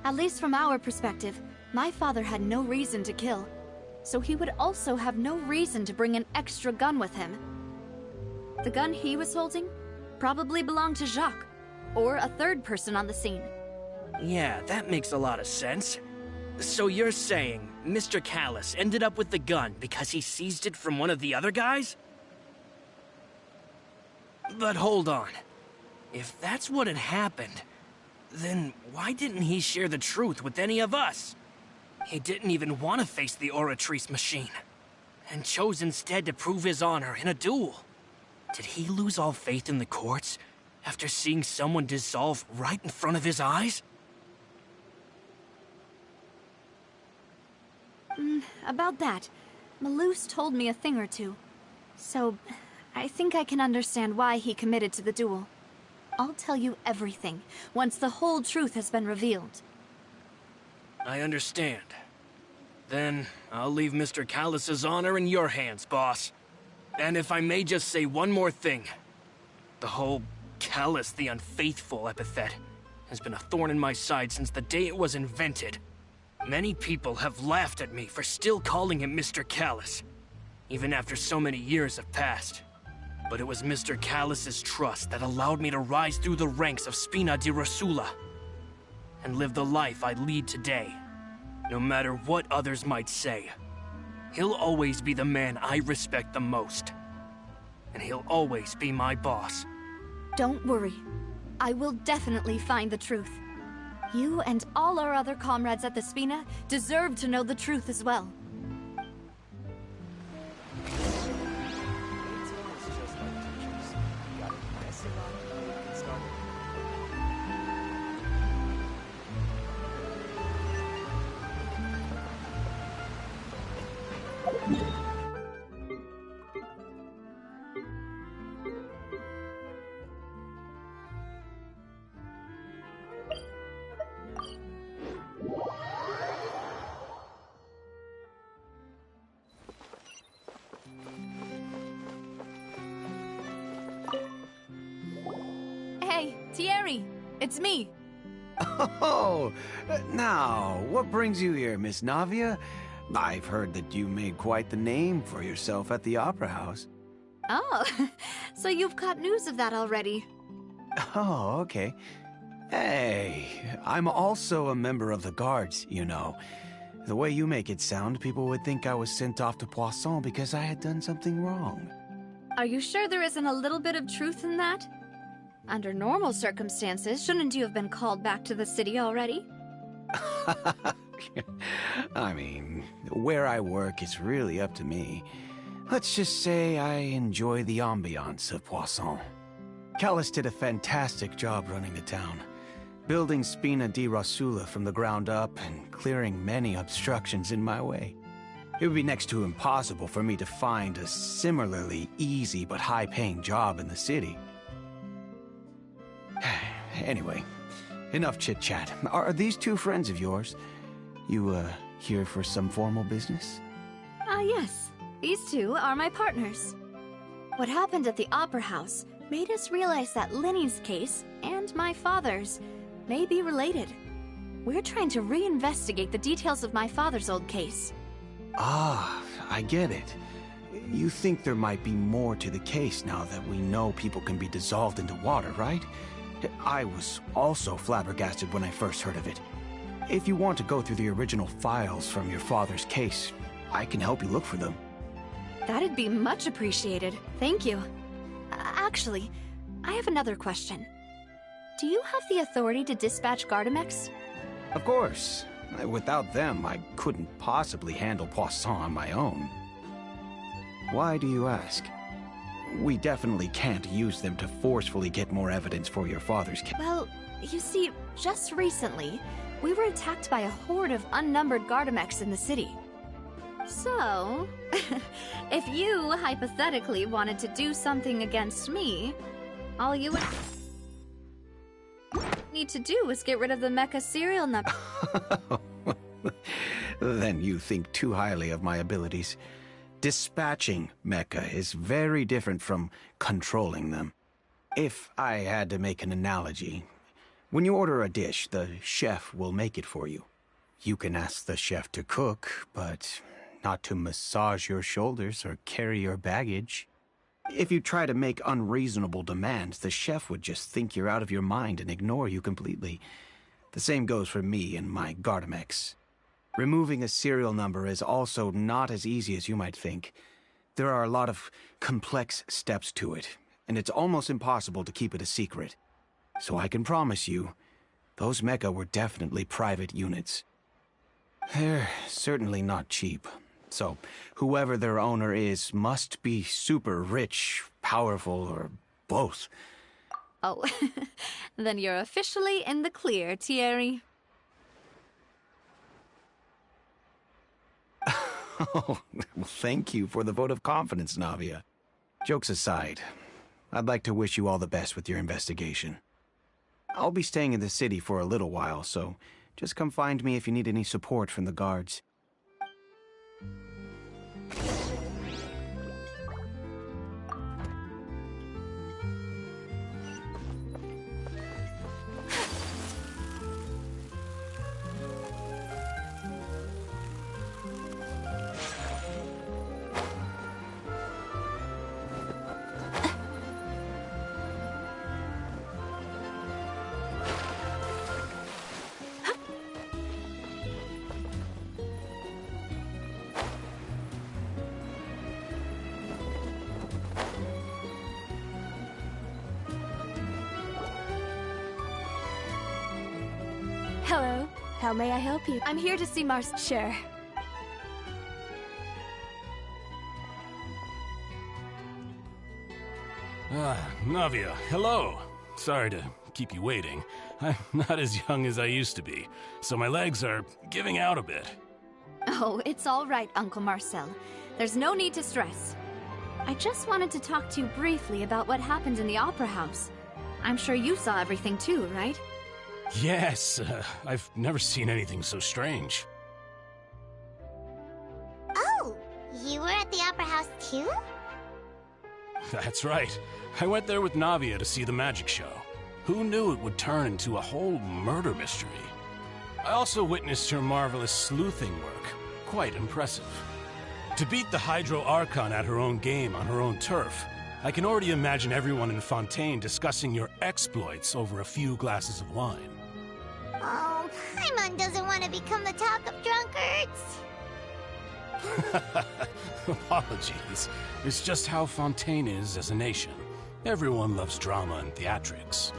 At least from our perspective, my father had no reason to kill. So he would also have no reason to bring an extra gun with him. The gun he was holding probably belonged to Jacques, or a 3rd person on the scene. Yeah, that makes a lot of sense. So you're saying Mr. Callis ended up with the gun because he seized it from one of the other guys? But hold on. If that's what had happened, then why didn't he share the truth with any of us? He didn't even want to face the Oratrice machine, and chose instead to prove his honor in a duel. Did he lose all faith in the courts after seeing someone dissolve right in front of his eyes? About that, Malus told me a thing or two. So, I think I can understand why he committed to the duel. I'll tell you everything, once the whole truth has been revealed. I understand. Then, I'll leave Mr. Callus's honor in your hands, boss. And if I may just say one more thing. The whole Callus the Unfaithful epithet has been a thorn in my side since the day it was invented. Many people have laughed at me for still calling him Mr. Callus, even after so many years have passed. But it was Mr. Callus's trust that allowed me to rise through the ranks of Spina di Rosula and live the life I lead today. No matter what others might say, he'll always be the man I respect the most. And he'll always be my boss. Don't worry. I will definitely find the truth. You and all our other comrades at the Spina deserve to know the truth as well. Hey, Thierry, it's me. Oh, now, what brings you here, Miss Navia? I've heard that you made quite the name for yourself at the Opera House. Oh, so you've got news of that already. Oh, okay. Hey, I'm also a member of the Guards, you know. The way you make it sound, people would think I was sent off to Poisson because I had done something wrong. Are you sure there isn't a little bit of truth in that? Under normal circumstances, shouldn't you have been called back to the city already? I mean, where I work is really up to me. Let's just say I enjoy the ambiance of Poisson. Callus did a fantastic job running the town, building Spina di Rosula from the ground up and clearing many obstructions in my way. It would be next to impossible for me to find a similarly easy but high-paying job in the city. Anyway, enough chit-chat. Are these two friends of yours? You, here for some formal business? Yes. These two are my partners. What happened at the Opera House made us realize that Linny's case and my father's may be related. We're trying to reinvestigate the details of my father's old case. Ah, I get it. You think there might be more to the case now that we know people can be dissolved into water, right? I was also flabbergasted when I first heard of it. If you want to go through the original files from your father's case, I can help you look for them. That'd be much appreciated. Thank you. Actually, I have another question. Do you have the authority to dispatch Gardamex? Of course. Without them, I couldn't possibly handle Poisson on my own. Why do you ask? We definitely can't use them to forcefully get more evidence for your father's case. Well, you see, just recently, we were attacked by a horde of unnumbered Gardamex in the city. So, if you hypothetically wanted to do something against me, all you would need to do is get rid of the mecha serial number. Then you think too highly of my abilities. Dispatching mecha is very different from controlling them. If I had to make an analogy, when you order a dish, the chef will make it for you. You can ask the chef to cook, but not to massage your shoulders or carry your baggage. If you try to make unreasonable demands, the chef would just think you're out of your mind and ignore you completely. The same goes for me and my Gardamex. Removing a serial number is also not as easy as you might think. There are a lot of complex steps to it, and it's almost impossible to keep it a secret. So I can promise you, those mecha were definitely private units. They're certainly not cheap. So, whoever their owner is must be super rich, powerful, or both. Oh, then you're officially in the clear, Thierry. Oh, well, thank you for the vote of confidence, Navia. Jokes aside, I'd like to wish you all the best with your investigation. I'll be staying in the city for a little while, so just come find me if you need any support from the guards. Hello. How may I help you? I'm here to see Mars. Sure. Navia, hello. Sorry to keep you waiting. I'm not as young as I used to be, so my legs are giving out a bit. Oh, it's all right, Uncle Marcel. There's no need to stress. I just wanted to talk to you briefly about what happened in the Opera House. I'm sure you saw everything too, right? Yes, I've never seen anything so strange. Oh, you were at the Opera House too? That's right. I went there with Navia to see the magic show. Who knew it would turn into a whole murder mystery? I also witnessed her marvelous sleuthing work. Quite impressive. To beat the Hydro Archon at her own game on her own turf, I can already imagine everyone in Fontaine discussing your exploits over a few glasses of wine. Oh, Paimon doesn't want to become the talk of drunkards. Apologies. It's just how Fontaine is as a nation. Everyone loves drama and theatrics.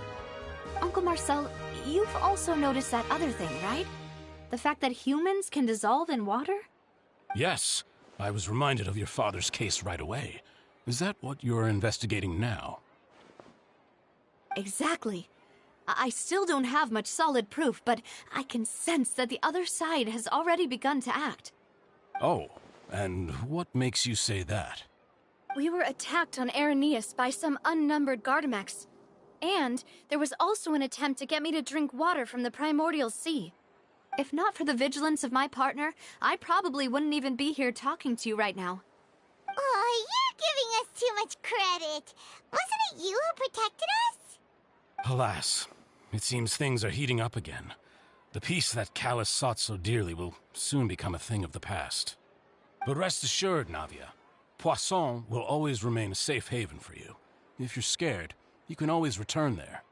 Uncle Marcel, you've also noticed that other thing, right? The fact that humans can dissolve in water? Yes, I was reminded of your father's case right away. Is that what you're investigating now? Exactly. I still don't have much solid proof, but I can sense that the other side has already begun to act. Oh, and what makes you say that? We were attacked on Araneus by some unnumbered Gardamex. And there was also an attempt to get me to drink water from the primordial sea. If not for the vigilance of my partner, I probably wouldn't even be here talking to you right now. Oh, you're giving us too much credit. Wasn't it you who protected us? Alas, it seems things are heating up again. The peace that Callus sought so dearly will soon become a thing of the past. But rest assured, Navia, Poisson will always remain a safe haven for you. If you're scared, you can always return there.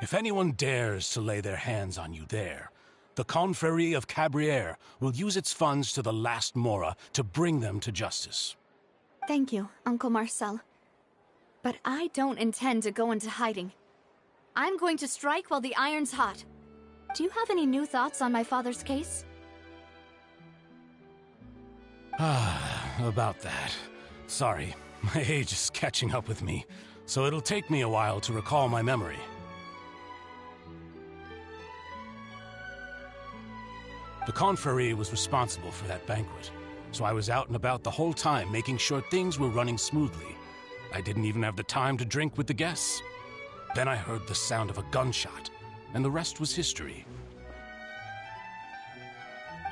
If anyone dares to lay their hands on you there, the Confrérie of Cabrières will use its funds to the last Mora to bring them to justice. Thank you, Uncle Marcel. But I don't intend to go into hiding. I'm going to strike while the iron's hot. Do you have any new thoughts on my father's case? About that. Sorry, my age is catching up with me, so it'll take me a while to recall my memory. The Confrérie was responsible for that banquet, so I was out and about the whole time making sure things were running smoothly. I didn't even have the time to drink with the guests. Then I heard the sound of a gunshot, and the rest was history.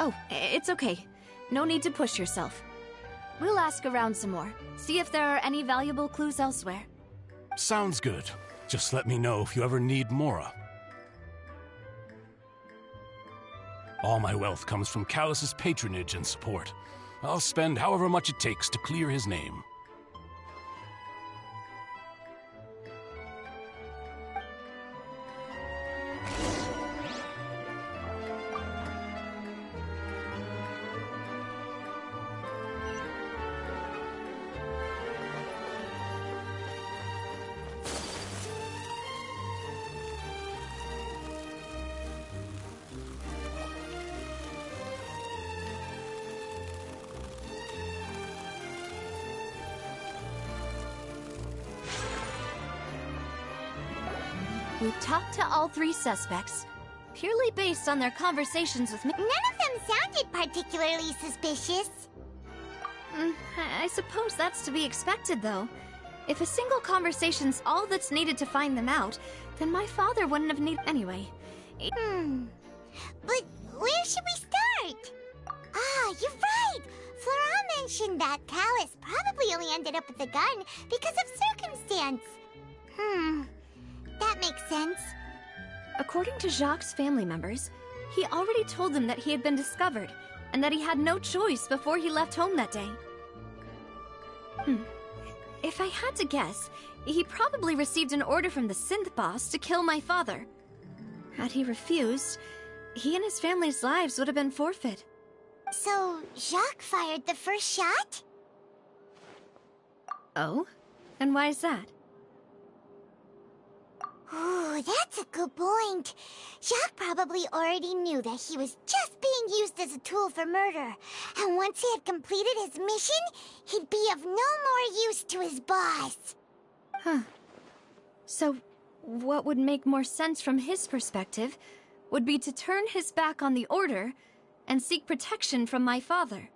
Oh, it's okay. No need to push yourself. We'll ask around some more, see if there are any valuable clues elsewhere. Sounds good. Just let me know if you ever need Mora. All my wealth comes from Callus's patronage and support. I'll spend however much it takes to clear his name. We've talked to all three suspects, purely based on their conversations with me. None of them sounded particularly suspicious. I suppose that's to be expected, though. If a single conversation's all that's needed to find them out, then my father wouldn't have needed anyway. But where should we start? Ah, you're right! Flora mentioned that Callus probably only ended up with the gun because of circumstance. That makes sense. According to Jacques' family members, he already told them that he had been discovered, and that he had no choice before he left home that day. If I had to guess, he probably received an order from the synth boss to kill my father. Had he refused, he and his family's lives would have been forfeit. So, Jacques fired the first shot? Oh? And why is that? Ooh, that's a good point. Jacques probably already knew that he was just being used as a tool for murder. And once he had completed his mission, he'd be of no more use to his boss. So, what would make more sense from his perspective would be to turn his back on the Order and seek protection from my father.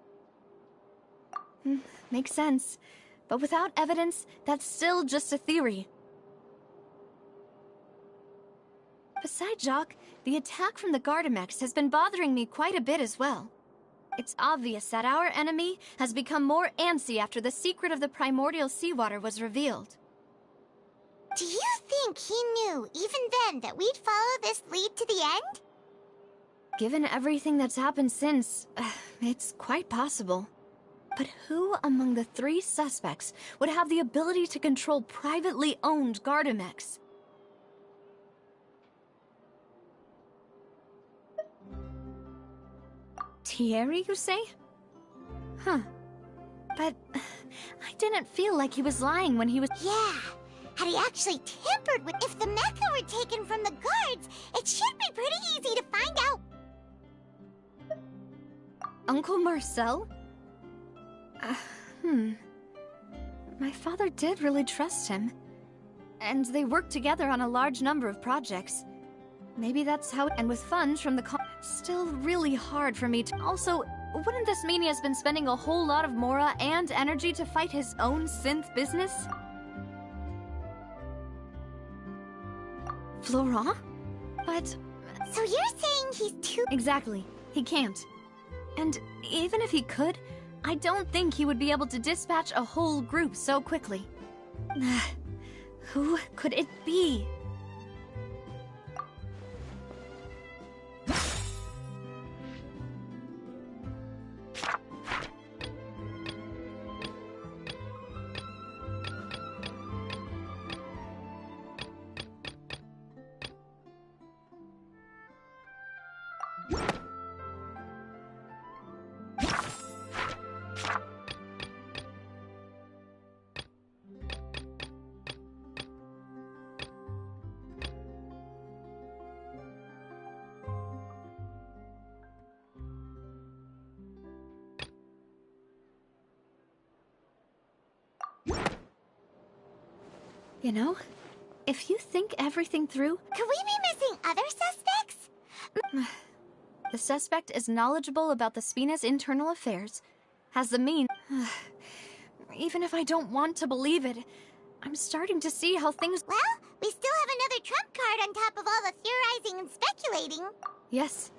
Makes sense. But without evidence, that's still just a theory. Besides Jacques, the attack from the Gardamex has been bothering me quite a bit as well. It's obvious that our enemy has become more antsy after the secret of the primordial seawater was revealed. Do you think he knew, even then, that we'd follow this lead to the end? Given everything that's happened since, it's quite possible. But who among the 3 suspects would have the ability to control privately owned Gardamex? Thierry, you say? But I didn't feel like he was lying when he was— Yeah, had he actually tampered with— If the mecha were taken from the guards, it should be pretty easy to find out. Uncle Marcel? My father did really trust him. And they worked together on a large number of projects. Maybe that's how— And with funds from the still really hard for me to— Also, wouldn't this mean he has been spending a whole lot of mora and energy to fight his own synth business? Florent? But— So you're saying he's too— Exactly. He can't. And even if he could, I don't think he would be able to dispatch a whole group so quickly. Who could it be? You know, if you think everything through— Could we be missing other suspects? The suspect is knowledgeable about the Spina's internal affairs, has the means— Even if I don't want to believe it, I'm starting to see how things— Well, we still have another trump card on top of all the theorizing and speculating. Yes.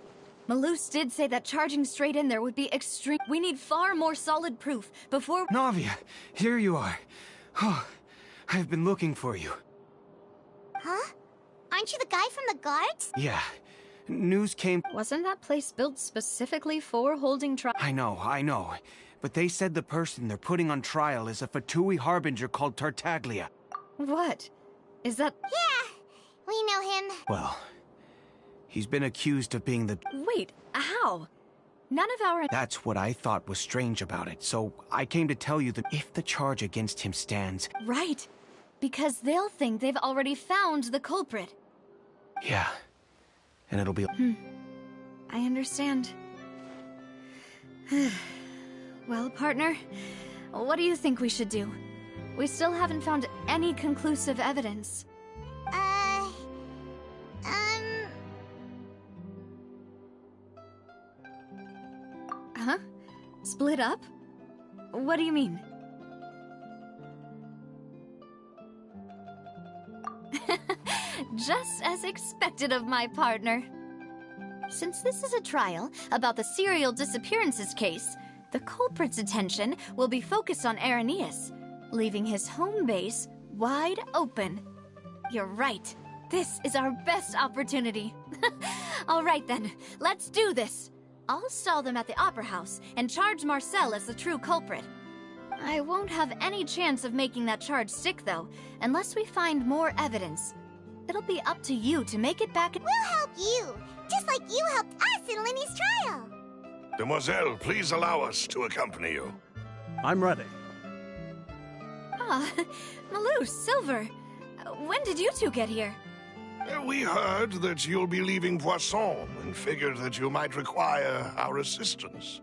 Malus did say that charging straight in there would be extreme— We need far more solid proof before— Navia, here you are. Oh, I've been looking for you. Huh? Aren't you the guy from the guards? Yeah. News came— Wasn't that place built specifically for holding trial? I know. But they said the person they're putting on trial is a Fatui harbinger called Tartaglia. What? Is that— Yeah, we know him. Well, he's been accused of being the— Wait, how? None of our— That's what I thought was strange about it, so I came to tell you that if the charge against him stands— Right. Because they'll think they've already found the culprit. Yeah. And it'll be— I understand. Well, partner, what do you think we should do? We still haven't found any conclusive evidence. Huh? Split up? What do you mean? Just as expected of my partner. Since this is a trial about the serial disappearances case, the culprit's attention will be focused on Irenaeus, leaving his home base wide open. You're right. This is our best opportunity. All right then, let's do this. I'll stall them at the Opera House and charge Marcel as the true culprit. I won't have any chance of making that charge stick, though, unless we find more evidence. It'll be up to you to make it back. We'll help you, just like you helped us in Linny's trial. Demoiselle, please allow us to accompany you. I'm ready. Ah, Malou, Silver. When did you two get here? We heard that you'll be leaving Poisson and figured that you might require our assistance.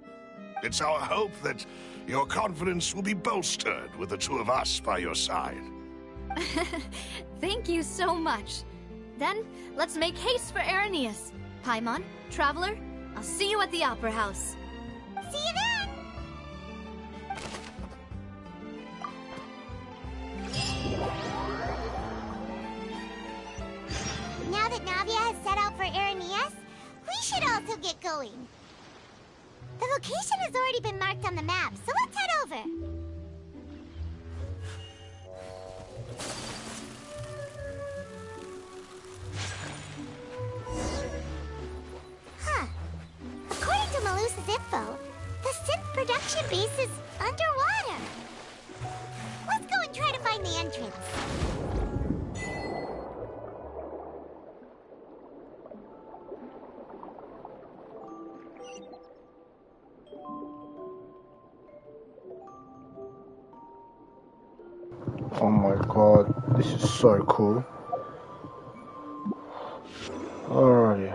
It's our hope that your confidence will be bolstered with the two of us by your side. Thank you so much. Then, let's make haste for Irenaeus. Paimon, Traveler, I'll see you at the Opera House. See you then! Now that Navia has set out for Irenaeus, we should also get going. The location has already been marked on the map, so let's head over. Huh. According to Malusa's info, the synth production base is underwater. Let's go and try to find the entrance. Oh my god, this is so cool. Alrighty.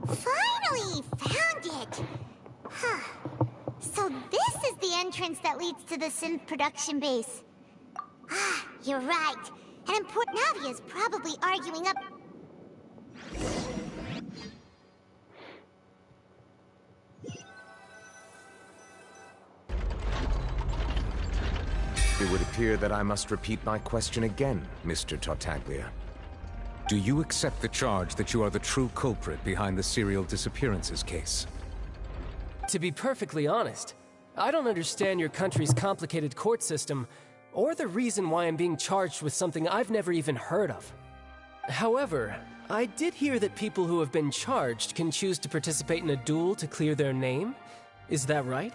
Finally! Found it! Huh. So this is the entrance that leads to the synth production base. Ah, you're right. An important Navia's probably arguing up... It would appear that I must repeat my question again, Mr. Tartaglia. Do you accept the charge that you are the true culprit behind the serial disappearances case? To be perfectly honest, I don't understand your country's complicated court system, or the reason why I'm being charged with something I've never even heard of. However, I did hear that people who have been charged can choose to participate in a duel to clear their name. Is that right?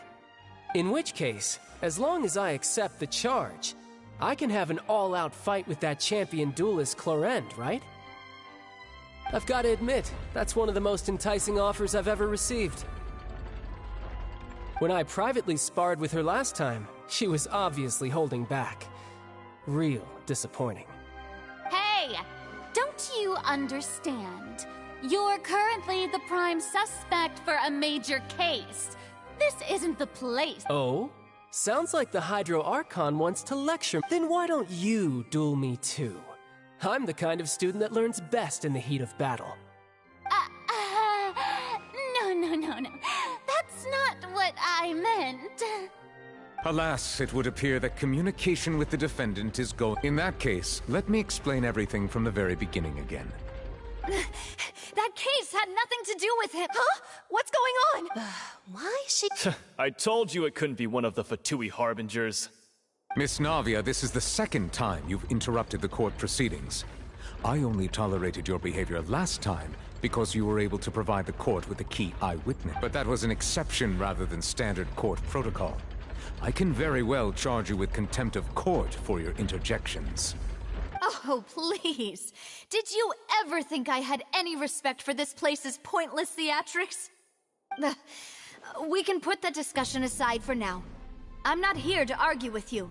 In which case, as long as I accept the charge, I can have an all-out fight with that champion duelist Clorend, right? I've got to admit, that's one of the most enticing offers I've ever received. When I privately sparred with her last time, she was obviously holding back. Real disappointing. Hey! Don't you understand? You're currently the prime suspect for a major case. This isn't the place. Oh? Sounds like the Hydro Archon wants to lecture. Then why don't you duel me too? I'm the kind of student that learns best in the heat of battle. No. That's not what I meant. Alas, it would appear that communication with the defendant is going. In that case, let me explain everything from the very beginning again. That case had nothing to do with him. Huh? What's going on? Why is she... I told you it couldn't be one of the Fatui Harbingers. Miss Navia, this is the second time you've interrupted the court proceedings. I only tolerated your behavior last time because you were able to provide the court with a key eyewitness. But that was an exception rather than standard court protocol. I can very well charge you with contempt of court for your interjections. Oh, please. Did you ever think I had any respect for this place's pointless theatrics? We can put that discussion aside for now. I'm not here to argue with you.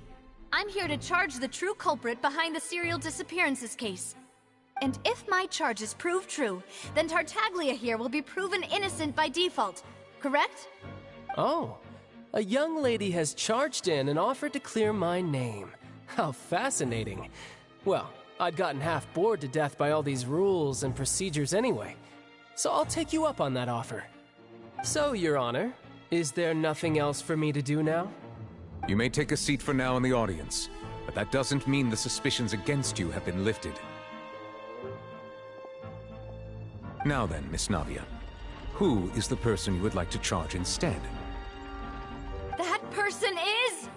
I'm here to charge the true culprit behind the serial disappearances case. And if my charges prove true, then Tartaglia here will be proven innocent by default, correct? Oh, a young lady has charged in and offered to clear my name. How fascinating. Well, I'd gotten half bored to death by all these rules and procedures anyway, so I'll take you up on that offer. So, Your Honor, is there nothing else for me to do now? You may take a seat for now in the audience, but that doesn't mean the suspicions against you have been lifted. Now then, Miss Navia, who is the person you would like to charge instead? That person is...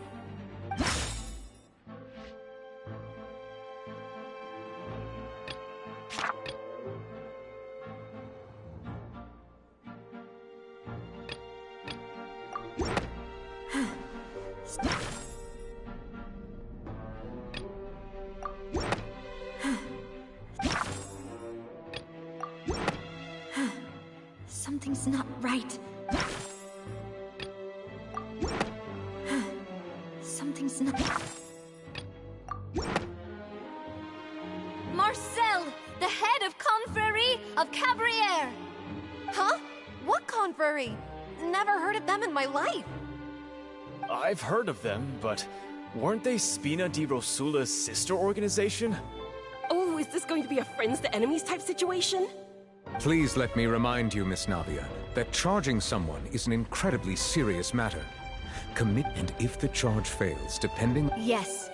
Something's not right. Something's not... Marcel, the head of Confrérie of Cabrières! Huh? What confrérie? Never heard of them in my life. I've heard of them, but weren't they Spina di Rosula's sister organization? Oh, is this going to be a friends to enemies type situation? Please let me remind you, Miss Navia, that charging someone is an incredibly serious matter. Commit, and if the charge fails, depending... Yes.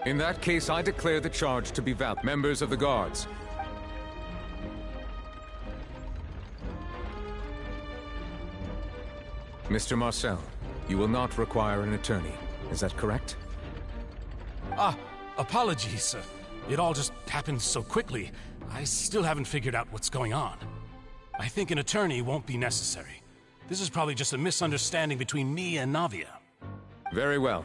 In that case, I declare the charge to be valid. Members of the guards. Mr. Marcel, you will not require an attorney. Is that correct? Apologies. It all just happened so quickly. I still haven't figured out what's going on. I think an attorney won't be necessary. This is probably just a misunderstanding between me and Navia. Very well.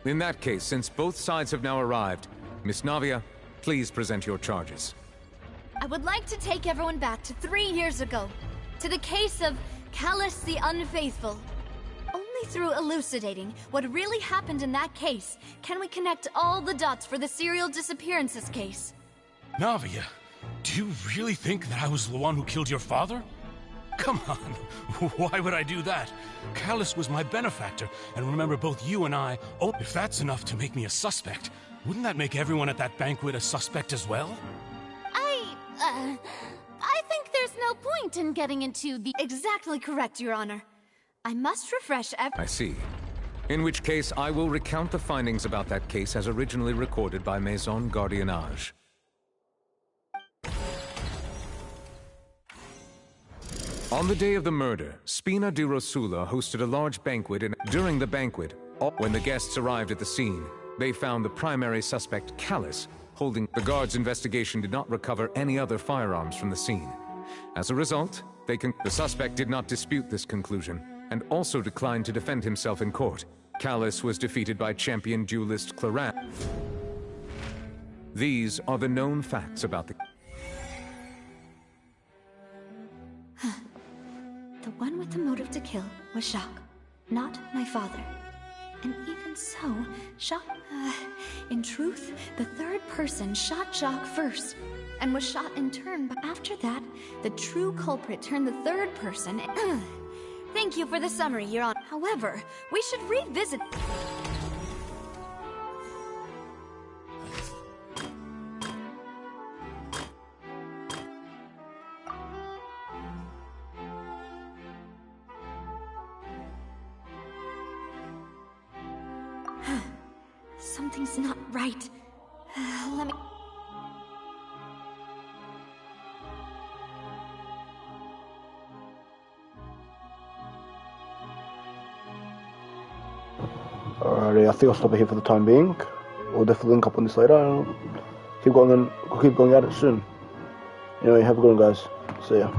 In that case, since both sides have now arrived, Miss Navia, please present your charges. I would like to take everyone back to 3 years ago, to the case of Callus the Unfaithful. Only through elucidating what really happened in that case can we connect all the dots for the serial disappearances case. Navia, do you really think that I was the one who killed your father? Come on, why would I do that? Callus was my benefactor, and remember both you and I... Oh, if that's enough to make me a suspect, wouldn't that make everyone at that banquet a suspect as well? I think there's no point in getting into the... Exactly correct, Your Honor. I must refresh I see. In which case, I will recount the findings about that case as originally recorded by Maison Gardiennage. On the day of the murder, Spina di Rosula hosted a large banquet, and during the banquet, when the guests arrived at the scene, they found the primary suspect, Callus, holding... The guards' investigation did not recover any other firearms from the scene. As a result, the suspect did not dispute this conclusion, and also declined to defend himself in court. Callus was defeated by champion duelist Claran. These are the known facts about the... The one with the motive to kill was Jacques, not my father. And even so, Jacques... in truth, the third person shot Jacques first, and was shot in turn, but after that, the true culprit turned the third person... Thank you for the summary, Your Honor. However, we should revisit... Something's not right. Let me... Alrighty, I think I'll stop it here for the time being. We'll definitely link up on this later. And we'll keep going at it soon. Anyway, have a good one, guys. See ya.